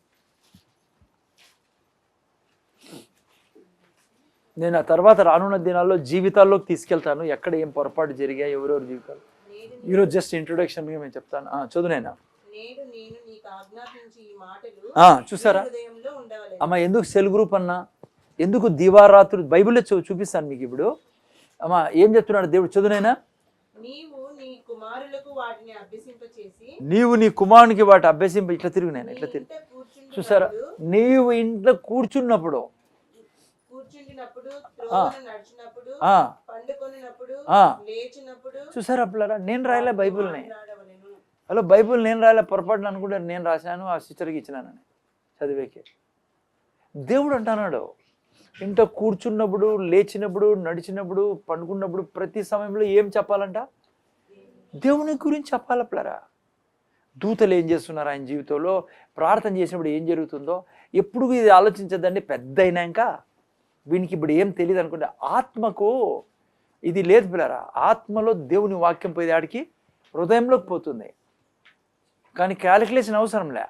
నేను ఆ తర్వాత రానున్న దినాల్లో జీవితాల్లోకి తీసుకెళ్తాను, ఎక్కడ ఏం పొరపాటు జరిగా, ఎవరెవరు జీవితాలు. ఈరోజు జస్ట్ ఇంట్రొడక్షన్గా నేను చెప్తాను. చదువునైనా చూసారా అమ్మా, ఎందుకు సెల్ గ్రూప్ అన్నా, ఎందుకు దివారాత్రులు, బైబిల్లో చూపిస్తాను మీకు ఇప్పుడు. అమ్మా ఏం చెప్తున్నాడు దేవుడు, చదువునైనా. నీవు నీ కుమారునికి వాటి అభ్యసింప. ఇట్లా తిరుగు నేను, ఇట్లా తిరుగు. చూసారా, నీవు ఇంట్లో కూర్చున్నప్పుడు, చూసారా అప్పులారా, నేను రాయలే బైబిల్ని. హలో, బైబిల్ నేను రాయలే, పొరపాటున అనుకుంటాను నేను రాశాను, ఆ సిస్టర్కి ఇచ్చినానని చదివేకి. దేవుడు అంటున్నాడు, ఇంట్లో కూర్చున్నప్పుడు, లేచినప్పుడు, నడిచినప్పుడు, పండుకున్నప్పుడు, ప్రతి సమయంలో ఏం చెప్పాలంట? దేవుని గురించి చెప్పాలప్పులారా. దూతలు ఏం చేస్తున్నారు ఆయన జీవితంలో, ప్రార్థన చేసినప్పుడు ఏం జరుగుతుందో ఎప్పుడు ఇది ఆలోచించద్దండి. పెద్ద అయినాక వీనికి ఇప్పుడు ఏం తెలియదు అనుకుంటే, ఆత్మకు ఇది లేదు పిల్లరా. ఆత్మలో దేవుని వాక్యం పోయేది ఆడికి హృదయంలోకి పోతుంది, కానీ క్యాలిక్యులేషన్ అవసరంలే.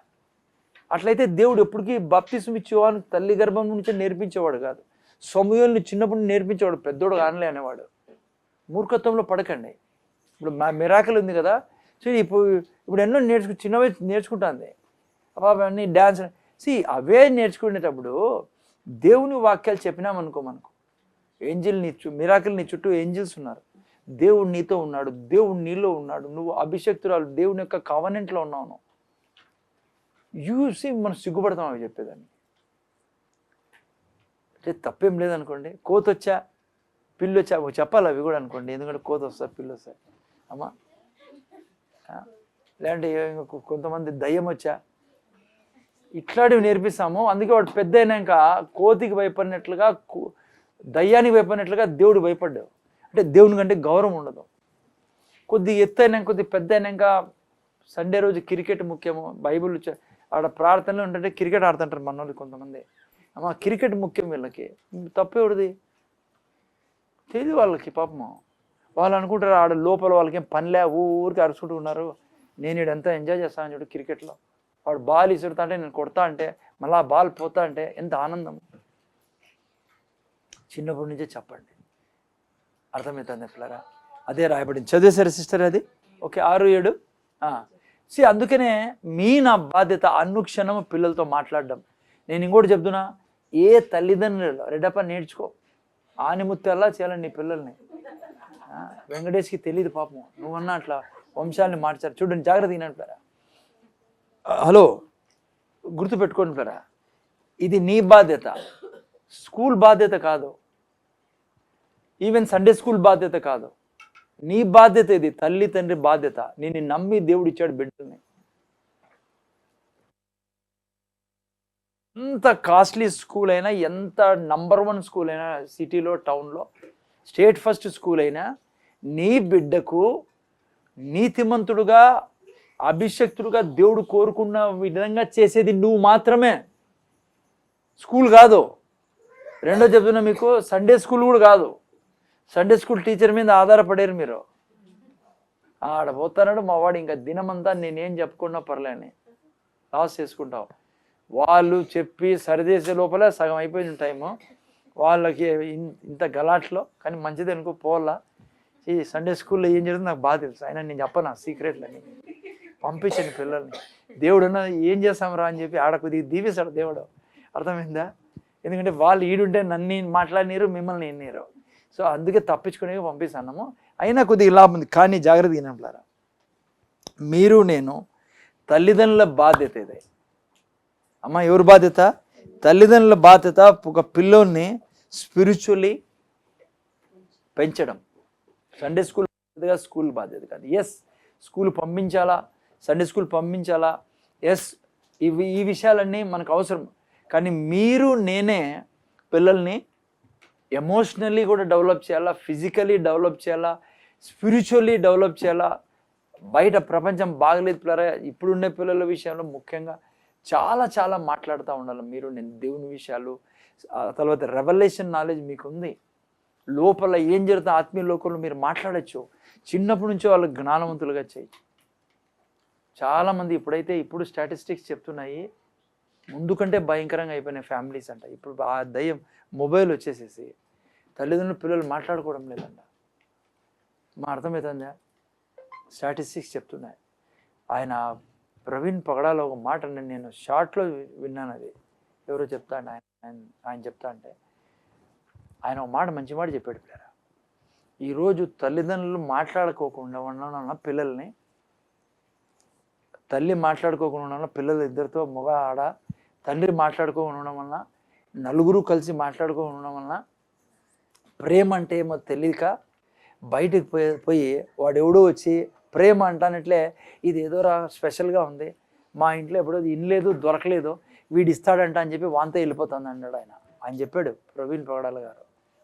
అట్లయితే దేవుడు ఎప్పటికీ బాప్తిస్మం ఇచ్చేవాడు తల్లి గర్భం నుంచి నేర్పించేవాడు కాదు. సమూయేలుని చిన్నప్పుడు నేర్పించేవాడు, పెద్దోడు కానలే అనేవాడు. మూర్ఖత్వంలో పడకండి. ఇప్పుడు మిరాకిల్ ఉంది కదా, సో ఇప్పుడు ఎన్నో చిన్నవే నేర్చుకుంటుంది పాప, అన్నీ డ్యాన్స్. అవే నేర్చుకునేటప్పుడు దేవుని వాక్యాలు చెప్పినామనుకో, మనకు ఏంజిల్ మిరాకిల్ నీ చుట్టూ ఏంజిల్స్ ఉన్నారు, దేవుడు నీతో ఉన్నాడు, దేవుడు నీలో ఉన్నాడు, నువ్వు అభిషక్తురాలు, దేవుని యొక్క కవనెంట్లో ఉన్నావు. మనం సిగ్గుపడతాం అవి చెప్పేదాన్ని. అంటే తప్పేం లేదనుకోండి. కోత వచ్చా, పిల్లి వచ్చా, చెప్పాలి అవి కూడా అనుకోండి. ఎందుకంటే కోత వస్తా, పిల్లి వస్తాయి అమ్మా. లేదంటే కొంతమంది దయ్యం వచ్చా, ఇట్లాంటివి నేర్పిస్తాము. అందుకే వాడు పెద్ద అయినాక కోతికి భయపడినట్లుగా, దయ్యానికి భయపడినట్లుగా దేవుడు భయపడ్డావు. అంటే దేవుని కంటే గౌరవం ఉండదు. కొద్ది ఎత్తు అయినాక, కొద్ది పెద్ద అయినాక, సండే రోజు క్రికెట్ ముఖ్యము, బైబిల్ ఆడ ప్రార్థనలు ఉంటుంటే క్రికెట్ ఆడుతుంటారు మన వాళ్ళు కొంతమంది. అమ్మ క్రికెట్ ముఖ్యం వీళ్ళకి. తప్పేవాడిది తెలియదు వాళ్ళకి. పాపము వాళ్ళు అనుకుంటారు ఆడ లోపల వాళ్ళకి ఏం పనిలే, ఊరికి అరుచుకుంటూ ఉన్నారు. నేను ఇడంతా ఎంజాయ్ చేస్తాను చూడు క్రికెట్లో. వాడు బాల్ ఇసురుతా అంటే నేను కొడతా అంటే, మళ్ళీ ఆ బాల్ పోతా అంటే ఎంత ఆనందం. చిన్నప్పటి నుంచే చెప్పండి. అర్థమవుతుంది పిల్లరా? అదే రాయబడింది. చదివేశారు సిస్టర్ అది? ఓకే, 6, 7. అందుకనే నా బాధ్యత అనుక్షణం పిల్లలతో మాట్లాడడం. నేను ఇంకోటి చెప్తున్నా, ఏ తల్లిదండ్రులు రెడప నేర్చుకో, ఆనిముత్యాలా చేయాలని నీ పిల్లల్ని. వెంకటేష్కి తెలియదు పాపం, నువ్వన్నా అట్లా వంశాలని మార్చారు. చూడండి, జాగ్రత్త వినంటారా? హలో, గుర్తుపెట్టుకోండిరా, ఇది నీ బాధ్యత, స్కూల్ బాధ్యత కాదు, ఈవెన్ సండే స్కూల్ బాధ్యత కాదు. నీ బాధ్యత ఇది, తల్లి తండ్రి బాధ్యత. నేను నమ్మి దేవుడు ఇచ్చాడు బిడ్డల్ని. ఎంత కాస్ట్లీ స్కూల్ అయినా, ఎంత నంబర్ 1 స్కూల్ అయినా, సిటీలో టౌన్లో స్టేట్ ఫస్ట్ స్కూల్ అయినా, నీ బిడ్డకు నీతిమంతుడుగా అభిషక్తుడుగా దేవుడు కోరుకున్న విధంగా చేసేది నువ్వు మాత్రమే, స్కూల్ కాదు. రెండో చెప్తున్నా మీకు, సండే స్కూల్ కూడా కాదు. సండే స్కూల్ టీచర్ మీద ఆధారపడారు మీరు. ఆడ పోతున్నాడు మా వాడు, ఇంకా దినమంతా నేనేం చెప్పుకున్నా పర్లేని లాస్ చేసుకుంటావు. వాళ్ళు చెప్పి సరిదేసే లోపల సగం అయిపోయింది టైము. వాళ్ళకి ఇంత గలాట్లో, కానీ మంచిది అనుకో పోలా. ఈ సండే స్కూల్లో ఏం జరుగుతుంది నాకు బాగా తెలుసు, అయినా నేను చెప్పను సీక్రెట్లని. పంపించండి పిల్లల్ని. దేవుడున్న ఏం చేస్తాం అని చెప్పి ఆడ కొద్దిగా దీవిస్తాడు దేవుడు. అర్థమైందా? ఎందుకంటే వాళ్ళు ఈడుంటే నన్ను మాట్లాడినారు, మిమ్మల్ని ఎన్నిరు. సో అందుకే తప్పించుకునే పంపిస్తున్నాము. అయినా కొద్దిగా ఇలా ఉంది, కానీ జాగ్రత్త వినంటారా, మీరు నేను తల్లిదండ్రుల బాధ్యత ఇదే. అమ్మ, ఎవరి బాధ్యత? తల్లిదండ్రుల బాధ్యత. ఒక పిల్లోని స్పిరిచువల్లీ పెంచడం. సండే స్కూల్ బాధ్యతగా, స్కూల్ బాధ్యత కాదు. ఎస్, స్కూల్ పంపించాలా, సండే స్కూల్ పంపించాలా, ఎస్, ఈ విషయాలన్నీ మనకు అవసరం. కానీ మీరు నేనే పిల్లల్ని ఎమోషనల్లీ కూడా డెవలప్ చేయాలా, ఫిజికలీ డెవలప్ చేయాలా, స్పిరిచువల్లీ డెవలప్ చేయాలా. బయట ప్రపంచం బాగలేదు పిల్లరా. ఇప్పుడున్న పిల్లల విషయంలో ముఖ్యంగా చాలా చాలా మాట్లాడుతూ ఉండాలి మీరు నేను దేవుని విషయాలు. తర్వాత రెవల్యూషన్ నాలెడ్జ్ మీకు ఉంది, లోపల ఏం జరుగుతుందో ఆత్మీయ లోకంలో మీరు మాట్లాడచ్చు. చిన్నప్పటి నుంచో వాళ్ళకి జ్ఞానవంతులుగా చేయి. చాలామంది ఇప్పుడు స్టాటిస్టిక్స్ చెప్తున్నాయి, ముందు కంటే భయంకరంగా అయిపోయినాయి ఫ్యామిలీస్ అంట. ఇప్పుడు ఆ దయ్యం మొబైల్ వచ్చేసేసి తల్లిదండ్రులు పిల్లలు మాట్లాడుకోవడం లేదంట. మా అర్థమవుతుందా? స్టాటిస్టిక్స్ చెప్తున్నాయి. ఆయన ప్రవీణ్ పగడాలో ఒక మాట నేను షార్ట్లో విన్నాను, అది ఎవరో చెప్తా అంటే ఆయన చెప్తా అంటే ఆయన ఒక మాట, మంచి మాట చెప్పాడు పిల్లరా. ఈరోజు తల్లిదండ్రులు మాట్లాడుకోకుండా ఉండడం పిల్లల్ని, తల్లి మాట్లాడుకోకుండా ఉండడం పిల్లలు ఇద్దరితో మగ ఆడ తండ్రి మాట్లాడుకోకుండా ఉండడం వలన, నలుగురు కలిసి మాట్లాడుకోకుండా ఉండడం వలన, ప్రేమ అంటే ఏమో తెలియక బయటకు పోయి వాడు ఎవడో వచ్చి ప్రేమ అంటానట్లే ఇది ఏదోరా స్పెషల్గా ఉంది, మా ఇంట్లో ఎప్పుడో ఇనలేదు దొరకలేదు, వీడు ఇస్తాడంట అని చెప్పి వాంతో వెళ్ళిపోతుంది అన్నాడు ఆయన చెప్పాడు ప్రవీణ్ పగడాల గారు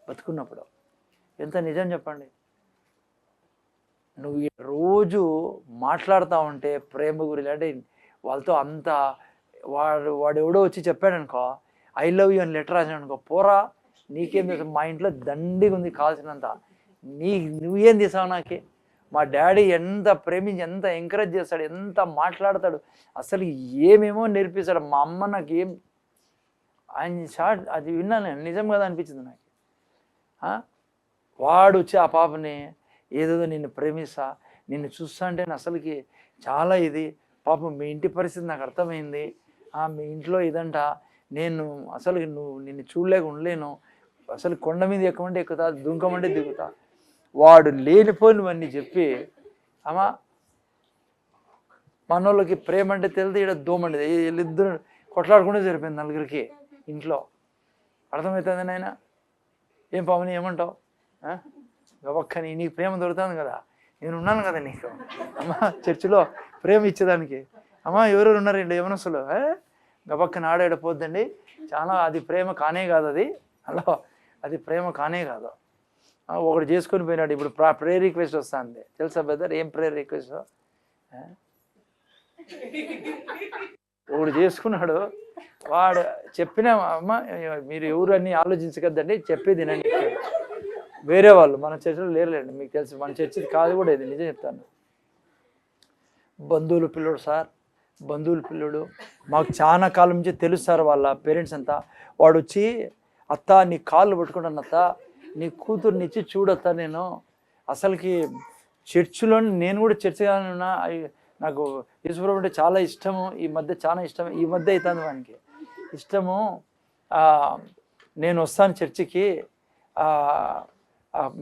బతుకున్నప్పుడు. ఎంత నిజం చెప్పండి. నువ్వు రోజు మాట్లాడుతూ ఉంటే ప్రేమ గురించి, అంటే వాళ్ళతో అంత వాడు ఎవడో వచ్చి చెప్పాడనుకో, ఐ లవ్ యూ అని లెటర్ రాసాడు అనుకో, పోరా నీకేం తెలుసు, మా ఇంట్లో దండిగా ఉంది కావాల్సినంత, నువ్వేం తీసావు నాకే. మా డాడీ ఎంత ప్రేమించి, ఎంత ఎంకరేజ్ చేస్తాడు, ఎంత మాట్లాడతాడు, అసలు ఏమేమో నేర్పిస్తాడు. మా అమ్మ నాకు ఏం, ఆయన షార్ట్ అది విన్నాను నేను, నిజం కదా అనిపించింది నాకు. వాడు వచ్చి ఆ పాపని ఏదో నిన్ను ప్రేమిస్తా, నిన్ను చూస్తా అంటే అసలుకి చాలా ఇది, పాపం మీ ఇంటి పరిస్థితి నాకు అర్థమైంది, మీ ఇంట్లో ఇదంట, నేను అసలు నిన్ను చూడలేక ఉండలేను, అసలు కొండ మీద ఎక్కమంటే ఎక్కుతా, దుంకమంటే దిగుతా. వాడు లేనిపోయినవన్నీ చెప్పి, అమ్మా మనోళ్ళకి ప్రేమ అంటే తెలియదు, ఇక్కడ దోమండి, వీళ్ళిద్దరు కొట్లాడుకుంటే సరిపోయింది నలుగురికి ఇంట్లో. అర్థమవుతుంది నాయన? ఏం పావని ఏమంటావు? గబక్కని నీకు ప్రేమ దొరుకుతుంది కదా, నేను ఉన్నాను కదా నీకు, అమ్మ చర్చిలో ప్రేమ ఇచ్చేదానికి, అమ్మ ఎవరెవరు ఉన్నారు ఇంట్లో యవనస్తులు, గబక్కని ఆడేడపోద్దండి, చాలా అది ప్రేమ కానే కాదు, అది హలో అది ప్రేమ కానే కాదు. ఒకటి చేసుకొని పోయినాడు, ఇప్పుడు ప్రేయర్ రిక్వెస్ట్ వస్తుంది తెలుసా బ్రదర్? ఏం ప్రేయర్ రిక్వెస్ట్? ఒకడు చేసుకున్నాడు, వాడు చెప్పిన అమ్మ మీరు ఎవరు అన్నీ ఆలోచించకద్దండి, చెప్పేది వినండి. వేరే వాళ్ళు మన చర్చిలో లేరులేండి, మీకు తెలుసు మన చర్చిది కాదు కూడా ఇది, నిజం చెప్తాను. బంధువుల పిల్లడు సార్, బంధువుల పిల్లడు మాకు చాలా కాలం నుంచి తెలుసు సార్, వాళ్ళ పేరెంట్స్ అంతా. వాడు వచ్చి, అత్త నీ కాళ్ళు పట్టుకుంటాను అత్త, నీ కూతుర్నిచ్చి చూడొస్తా నేను. అసలుకి చర్చిలో నేను కూడా చర్చిగానే ఉన్నా. నాకు యేసుప్రభు అంటే చాలా ఇష్టము, ఈ మధ్య చాలా ఇష్టం, ఈ మధ్య అవుతుంది వానికి ఇష్టము. నేను వస్తాను చర్చికి,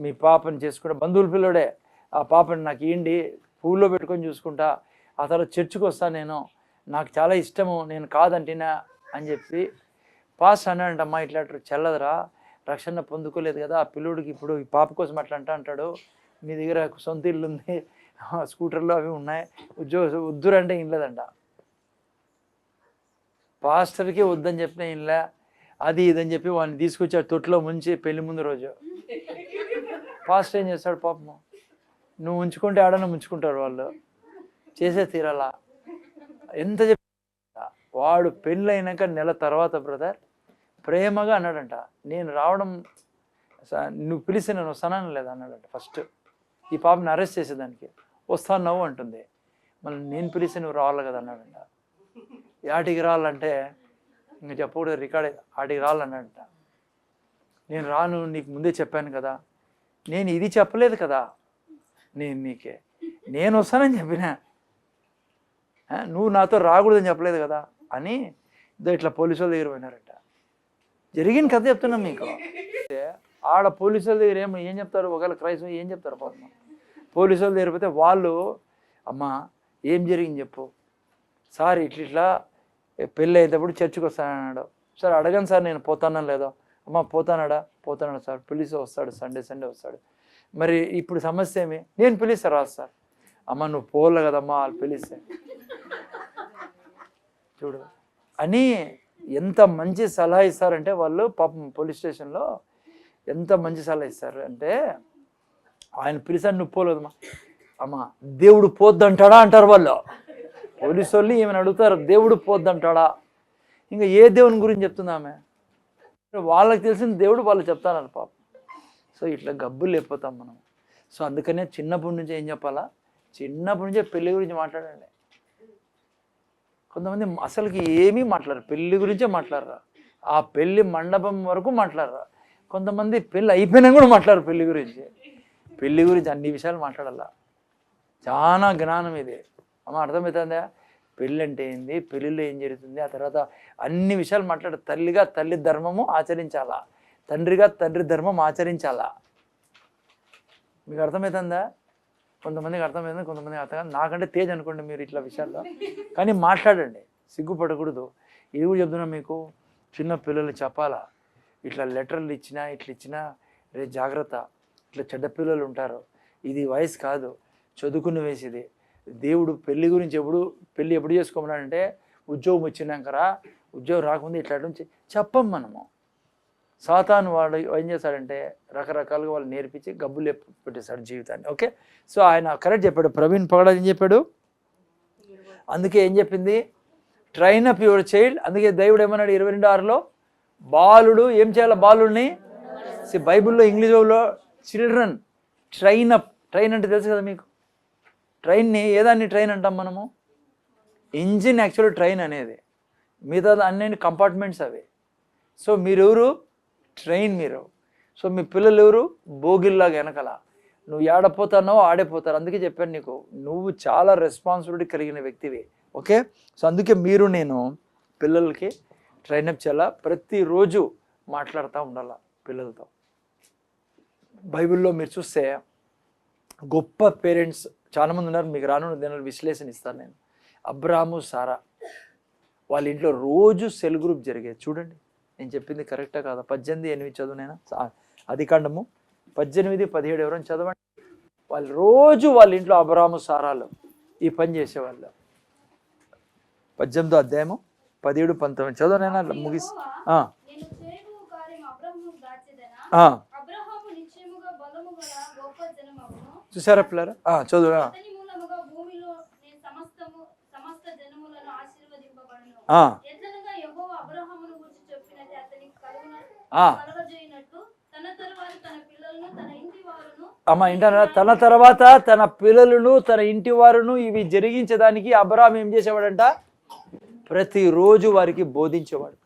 మీ పాపని చేసుకుంటా, బంధువుల పిల్లడే, ఆ పాపని నాకు ఇవ్వండి, పూల్లో పెట్టుకొని చూసుకుంటా, ఆ తర్వాత చర్చికి వస్తాను నేను, నాకు చాలా ఇష్టము, నేను కాదంటినా అని చెప్పి పాస్ అన్నాడంటమ్మా. ఇట్లా చెల్లదురా, రక్షణ పొందుకోలేదు కదా ఆ పిల్లోడికి, ఇప్పుడు ఈ పాప కోసం అట్లా అంటాడు, మీ దగ్గర సొంత ఇల్లు ఉంది, స్కూటర్లు అవి ఉన్నాయి, ఉద్యోగం వద్దురంటే ఇనలేదంట. పాస్టర్కి వద్దని చెప్పిన ఇన్లే, అది ఇదని చెప్పి వాడిని తీసుకొచ్చాడు తొట్టులో ముంచి పెళ్లి ముందు రోజు. పాస్టర్ ఏం చేస్తాడు పాపము, నువ్వు ఉంచుకుంటే ఆడను ఉంచుకుంటారు వాళ్ళు, చేసే తీరాలా. ఎంత చెప్పి వాడు పెళ్ళి అయినాక నెల తర్వాత బ్రదర్ ప్రేమగా అన్నాడంట, నేను రావడం నువ్వు పిలిస్తే నేను వస్తానని లేదా అన్నాడంట. ఫస్ట్ ఈ పాపని అరెస్ట్ చేసేదానికి వస్తాను అంటుంది, మళ్ళీ నేను పిలిస్తే నువ్వు రావాలి కదా అన్నాడంట. ఆటికి రావాలంటే ఇంకా చెప్పకూడదు, రికార్డ్ ఆటికి రావాలన్నాడంట. నేను రాను, నీకు ముందే చెప్పాను కదా, నేను ఇది చెప్పలేదు కదా నేను నీకే, నేను వస్తానని చెప్పినా, నువ్వు నాతో రాకూడదని చెప్పలేదు కదా అని ఇట్లా పోలీసు వాళ్ళ దగ్గర పోయినారంట. జరిగిన కథ చెప్తున్నాం మీకు. ఆడ పోలీసు వాళ్ళ దగ్గర ఏం చెప్తారు, ఒకవేళ క్రైస్తవం ఏం చెప్తారు పాపం. పోలీసు వాళ్ళ దగ్గర పోతే వాళ్ళు, అమ్మా ఏం జరిగింది చెప్పు సార్, ఇట్లా పెళ్ళి అయ్యేటప్పుడు చర్చికి వస్తానన్నాడు. సార్ అడగను సార్, నేను పోతానో లేదో. అమ్మ పోతానాడా సార్, పిలిస్తే వస్తాడు, సండే వస్తాడు. మరి ఇప్పుడు సమస్య ఏమి, నేను పిలిస్తే రాదు సార్. అమ్మ నువ్వు పోలే కదమ్మా వాళ్ళు పిలిస్తే చూడు అని ఎంత మంచి సలహా ఇస్తారంటే వాళ్ళు. పాపం పోలీస్ స్టేషన్లో ఎంత మంచి సలహా ఇస్తారు అంటే, ఆయన పిలిచాను నువ్వు పోలేదమ్మా, అమ్మ దేవుడు పోద్దంటాడా అంటారు వాళ్ళు. పోలీసు వాళ్ళు ఏమైనా అడుగుతారు, దేవుడు పోద్దంటాడా, ఇంకా ఏ దేవుని గురించి చెప్తుంది ఆమె, వాళ్ళకి తెలిసిన దేవుడు వాళ్ళు చెప్తారు పాపం. సో ఇట్లా గబ్బులు లేకపోతాం మనం. సో అందుకనే చిన్నప్పటి నుంచి ఏం చెప్పాలా, చిన్నప్పటి నుంచే పెళ్లి గురించి మాట్లాడండి. కొంతమంది అసలుకి ఏమీ మాట్లాడరు, పెళ్లి గురించే మాట్లాడరా, ఆ పెళ్లి మండపం వరకు మాట్లాడరా. కొంతమంది పెళ్ళి అయిపోయినా కూడా మాట్లాడరు పెళ్లి గురించి. పెళ్లి గురించి అన్ని విషయాలు మాట్లాడాల, చాలా జ్ఞానం ఇది. అమ్మ అర్థమవుతుందా, పెళ్ళి అంటే ఏంది, పెళ్ళిలో ఏం జరుగుతుంది, ఆ తర్వాత అన్ని విషయాలు మాట్లాడారు. తల్లిగా తల్లి ధర్మము ఆచరించాలా, తండ్రిగా తండ్రి ధర్మం ఆచరించాలా. మీకు అర్థమవుతుందా? కొంతమందికి అర్థమైంది, కొంతమందికి అర్థం కాదు. నాకంటే తేజ్ అనుకోండి మీరు ఇట్లా విషయాల్లో, కానీ మాట్లాడండి, సిగ్గుపడకూడదు. ఇది కూడా చెప్తున్నా మీకు, చిన్న పిల్లలు చెప్పాలా, ఇట్లా లెటర్లు ఇచ్చినా ఇట్లా రే జాగ్రత్త, ఇట్లా చెడ్డ పిల్లలు ఉంటారు, ఇది వయసు కాదు, చదువుకుని వేసేది. దేవుడు పెళ్లి గురించి పెళ్ళి ఎప్పుడు చేసుకోమన్నాడంటే, ఉద్యోగం వచ్చినాకరా, ఉద్యోగం రాకముందు ఇట్లా నుంచి చెప్పం మనము. సాతాను వాడు ఏం చేశాడంటే రకరకాలుగా వాళ్ళు నేర్పించి గబ్బులు పెట్టేశాడు జీవితాన్ని. ఓకే, సో ఆయన కరెక్ట్ చెప్పాడు, ప్రవీణ్ పగడాలు ఏం చెప్పాడు, అందుకే ఏం చెప్పింది, ట్రైన్ అప్ యువర్ చైల్డ్. అందుకే దేవుడు ఏమన్నాడు 22:6లో, బాలుడు ఏం చేయాలి, బాలుడిని బైబిల్లో ఇంగ్లీష్లో చిల్డ్రన్ ట్రైన్ అప్. ట్రైన్ అంటే తెలుసు కదా మీకు, ట్రైన్ని ఏదాన్ని ట్రైన్ అంటాం మనము, ఇంజిన్ యాక్చువల్ ట్రైన్ అనేది, మిగతా అన్ని కంపార్ట్మెంట్స్ అవి. సో మీరెవరు, ట్రైన్ మీరు. సో మీ పిల్లలు ఎవరు, బోగిల్లాగా వెనకాల, నువ్వు ఏడపోతానో ఆడేపోతారు. అందుకే చెప్పాను నీకు, నువ్వు చాలా రెస్పాన్సిబిలిటీ కలిగిన వ్యక్తివి. ఓకే, సో అందుకే మీరు నేను పిల్లలకి ట్రైనప్ చేయాలా, ప్రతిరోజు మాట్లాడుతూ ఉండాలా పిల్లలతో. బైబిల్లో మీరు చూస్తే గొప్ప పేరెంట్స్ చాలామంది ఉన్నారు, మీకు రాను దీనిలో విశ్లేషణ ఇస్తాను నేను. అబ్రాహాము సారా వాళ్ళ ఇంట్లో రోజు సెల్ గ్రూప్ జరిగేది. చూడండి నేను చెప్పింది కరెక్టా కాదా, 18:8 చదువు నేను, ఆదికాండము 18:17 ఎవరైనా చదవండి. వాళ్ళు రోజు వాళ్ళ ఇంట్లో అబ్రాహాము సారాలు ఈ పని చేసేవాళ్ళు. 18వ అధ్యాయము 17-19 చదవనైనా ముగిసి. చూసారా పిల్లరా, చదువు. అమ్మ ఇంటారా, తన తర్వాత తన పిల్లలను తన ఇంటి వారును ఇవి జరిగించడానికి అబ్రాహాం ఏం చేసేవాడంట, ప్రతిరోజు వారికి బోధించేవాడు.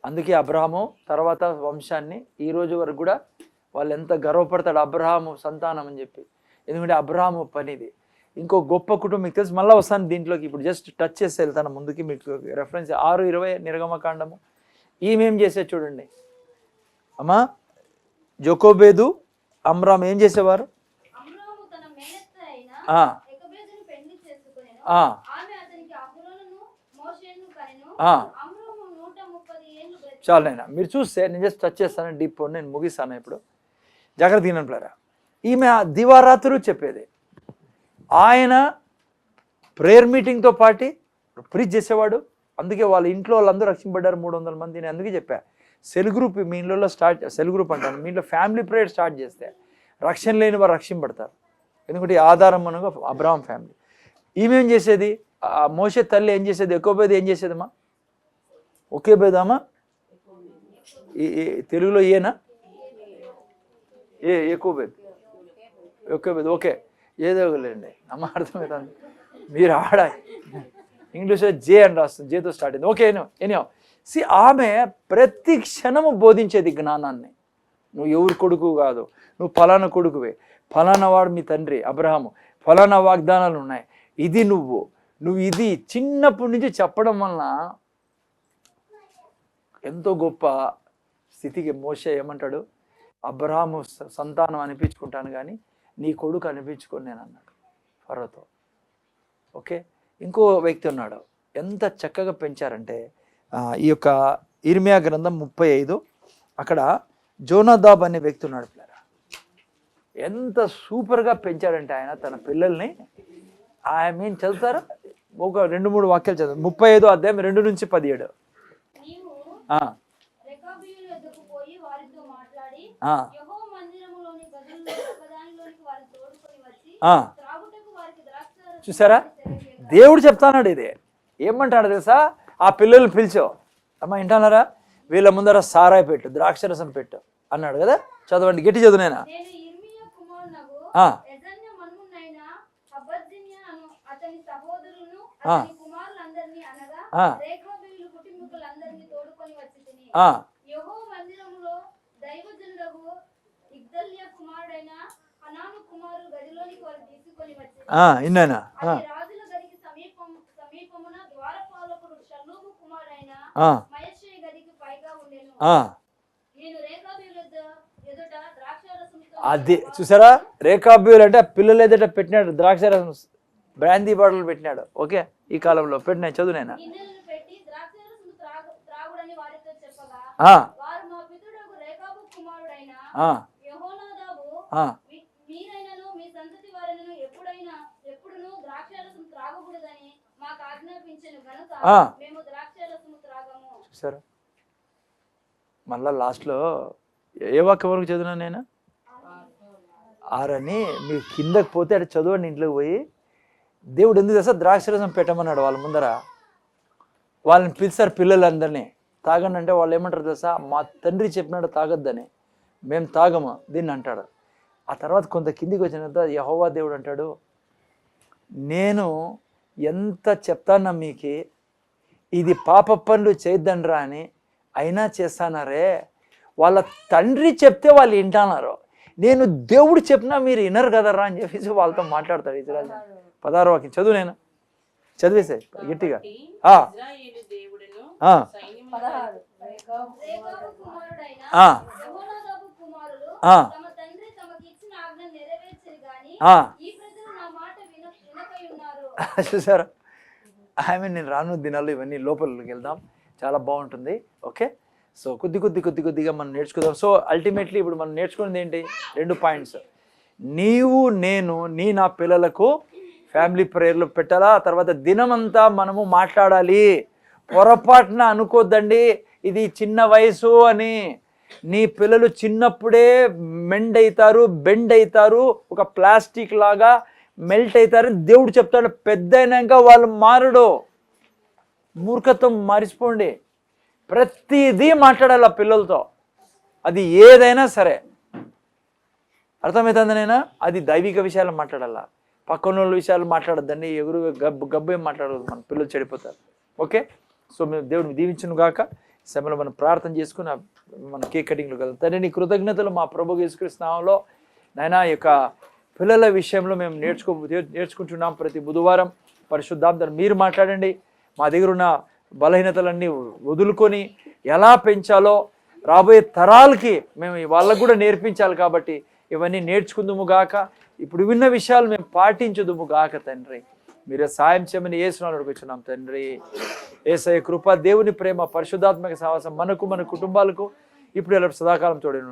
అందుకే అబ్రహాము తర్వాత వంశాన్ని ఈ రోజు వరకు కూడా వాళ్ళు ఎంత గర్వపడతాడు అబ్రహాము సంతానం అని చెప్పి. ఎందుకంటే అబ్రహాము పనిది. ఇంకో గొప్ప కుటుంబం మీకు తెలుసు, మళ్ళీ వస్తాను దీంట్లోకి, ఇప్పుడు జస్ట్ టచ్ చేసి వెళ్తాను ముందుకి. మీకు రెఫరెన్స్ 6:20 నిర్గమకాండము. ఈమెం చేసే చూడండి అమ్మా, జోకోబేదు అమ్రామ్ ఏం చేసేవారు? చాలు నైనా మీరు చూస్తే నేను జస్ట్ టచ్ చేస్తాను, డీప్ నేను ముగిస్తాను ఇప్పుడు. జాగ్రత్త తినట్లేరా. ఈమె దివారాత్రులు చెప్పేది. ఆయన ప్రేయర్ మీటింగ్తో పాటు ప్రీచ్ చేసేవాడు. అందుకే వాళ్ళ ఇంట్లో వాళ్ళందరూ రక్షింపడ్డారు 300 మంది. నేను అందుకే చెప్పా, సెల్ గ్రూప్ మీ ఇంట్లో స్టార్ట్, సెల్ గ్రూప్ అంటాను, మీ ఇంట్లో ఫ్యామిలీ ప్రేయర్ స్టార్ట్ చేస్తే రక్షణ లేని వారు రక్షింపడతారు. ఎందుకంటే ఈ ఆధారం మనకు అబ్రహాం ఫ్యామిలీ. ఈమెం చేసేది, మోషే తల్లి ఏం చేసేది, యెకోబేదు ఏం చేసేదమ్మా? ఒకే బేదమ్మా, తెలుగులో ఏనా? యెకోబేదు, యెకోబేదు, ఓకే, ఏదో లేండి అమ్మ, అర్థమవుతుంది. మీరు ఆడ ఇంగ్లీష్లో జే అని రాస్తుంది, జేతో స్టార్ట్ అయింది. ఓకే, ఎనియో సి ఆమె ప్రతి క్షణము బోధించేది జ్ఞానాన్ని. నువ్వు ఎవరి కొడుకు కాదు, నువ్వు ఫలానా కొడుకువే, ఫలానా వాడు మీ తండ్రి అబ్రహాము, ఫలానా వాగ్దానాలు ఉన్నాయి, ఇది నువ్వు ఇది చిన్నప్పటి నుంచి చెప్పడం వలన ఎంతో గొప్ప స్థితికి మోషే ఏమంటాడు, అబ్రహాము సంతానం అనిపించుకుంటాను కానీ నీ కొడుకు అనిపించుకొని నేను అన్నాడు ఫరోతో. ఓకే, ఇంకో వ్యక్తి ఉన్నాడు, ఎంత చక్కగా పెంచారంటే ఈ యొక్క ఇర్మియా గ్రంథం 35 అక్కడ జోనాదాబ్ అనే వ్యక్తి ఉన్నాడు పిల్లరా. ఎంత సూపర్గా పెంచాడంటే ఆయన తన పిల్లల్ని. ఆయన చదువుతారా? ఒక 2-3 వాక్యాలు చదువు. 35 అధ్యాయం 2-17. చూసారా, దేవుడు చెప్తాన్నాడు ఇది. ఏమంటాడు తెలుసా? ఆ పిల్లలు పిలిచో, అమ్మ వింటున్నారా, వీళ్ళ ముందర సారాయి పెట్టు, ద్రాక్షరసం పెట్టు అన్నాడు కదా. చదవండి, గట్టి చదువు నైనా. ఇన్నానా అది చూసారా, రేఖాబీయులు అంటే పిల్లలు ఏదైతే పెట్టినాడు, ద్రాక్షరసం బ్రాందీ బాటలు పెట్టినాడు. ఓకే, ఈ కాలంలో పెట్టినా చదువునైనా. చూసారా, మళ్ళా లాస్ట్లో ఏ వాక్యం వరకు చదివినా నేను 6 అని. మీరు కిందకి పోతే అటు చదవండి, ఇంట్లోకి పోయి. దేవుడు ఎందుకు తెలుసా ద్రాక్షరసం పెట్టమన్నాడు వాళ్ళ ముందర. వాళ్ళని పిలిచారు పిల్లలందరినీ, తాగండి అంటే వాళ్ళు ఏమంటారు తెలుసా, మా తండ్రి చెప్పినాడు తాగొద్దని, మేము తాగము దీన్ని అంటాడు. ఆ తర్వాత కొంత కిందికి వచ్చిన తర్వాత యెహోవా దేవుడు అంటాడు, నేను ఎంత చెప్తానా మీకు, ఇది పాప పనులు చేయొద్దండ్రా అని, అయినా చేస్తానారే. వాళ్ళ తండ్రి చెప్తే వాళ్ళు వింటున్నారు, నేను దేవుడు చెప్పినా మీరు వినరు కదరా అని చెప్పేసి వాళ్ళతో మాట్లాడతాడు. ఇజ్రాయెల్ 16వ వాక్యం చదువు, నేను చదివేసాయి గట్టిగా. చూసారా, నేను రాను దినాల్లో ఇవన్నీ లోపలికి వెళ్దాం, చాలా బాగుంటుంది. ఓకే, సో కొద్దిగా మనం నేర్చుకుందాం. సో అల్టిమేట్లీ ఇప్పుడు మనం నేర్చుకున్నది ఏంటి? 2 పాయింట్స్. నీవు నేను నా పిల్లలకు ఫ్యామిలీ ప్రేయర్లు పెట్టాలా, తర్వాత దినమంతా మనము మాట్లాడాలి. పొరపాటున అనుకోద్దండి ఇది చిన్న వయసు అని. నీ పిల్లలు చిన్నప్పుడే బెండ్ అవుతారు, ఒక ప్లాస్టిక్ లాగా మెల్ట్ అవుతారు. దేవుడు చెప్తాడు, పెద్ద అయినాక వాళ్ళు మారడు. మూర్ఖత్వం మారిపోండి. ప్రతిదీ మాట్లాడాలి ఆ పిల్లలతో, అది ఏదైనా సరే. అర్థమవుతుందనైనా అది దైవిక విషయాలు మాట్లాడాలా, పక్కన వాళ్ళ విషయాలు మాట్లాడద్దండి. గబ్బు ఏం మాట్లాడదు, మన పిల్లలు చెడిపోతారు. ఓకే, సో మేము దేవుడిని దీవించును గాక. సమయంలో మనం ప్రార్థన చేసుకుని మన కేక్ కటింగ్లో కదా తండ్రి నీ కృతజ్ఞతలు మా ప్రభు యేసుక్రీస్తు నామములో నాయనా ఈ యొక్క పిల్లల విషయంలో మేము నేర్చుకుంటున్నాం. ప్రతి బుధవారం పరిశుద్ధాంతరం మీరు మాట్లాడండి. మా దగ్గర ఉన్న బలహీనతలన్నీ వదులుకొని ఎలా పెంచాలో రాబోయే తరాలకి మేము వాళ్ళకు కూడా నేర్పించాలి. కాబట్టి ఇవన్నీ నేర్చుకుందుము గాక, ఇప్పుడు విన్న విషయాలు మేము పాటించుదుము గాక తండ్రి. మీరే సాయం చేయమని యేసునామములో అడుగుచున్నాం తండ్రి. యేసయ్య కృప, దేవుని ప్రేమ, పరిశుద్ధాత్మక సహవాసం మనకు మన కుటుంబాలకు ఇప్పుడు సదాకాలం తోడేను.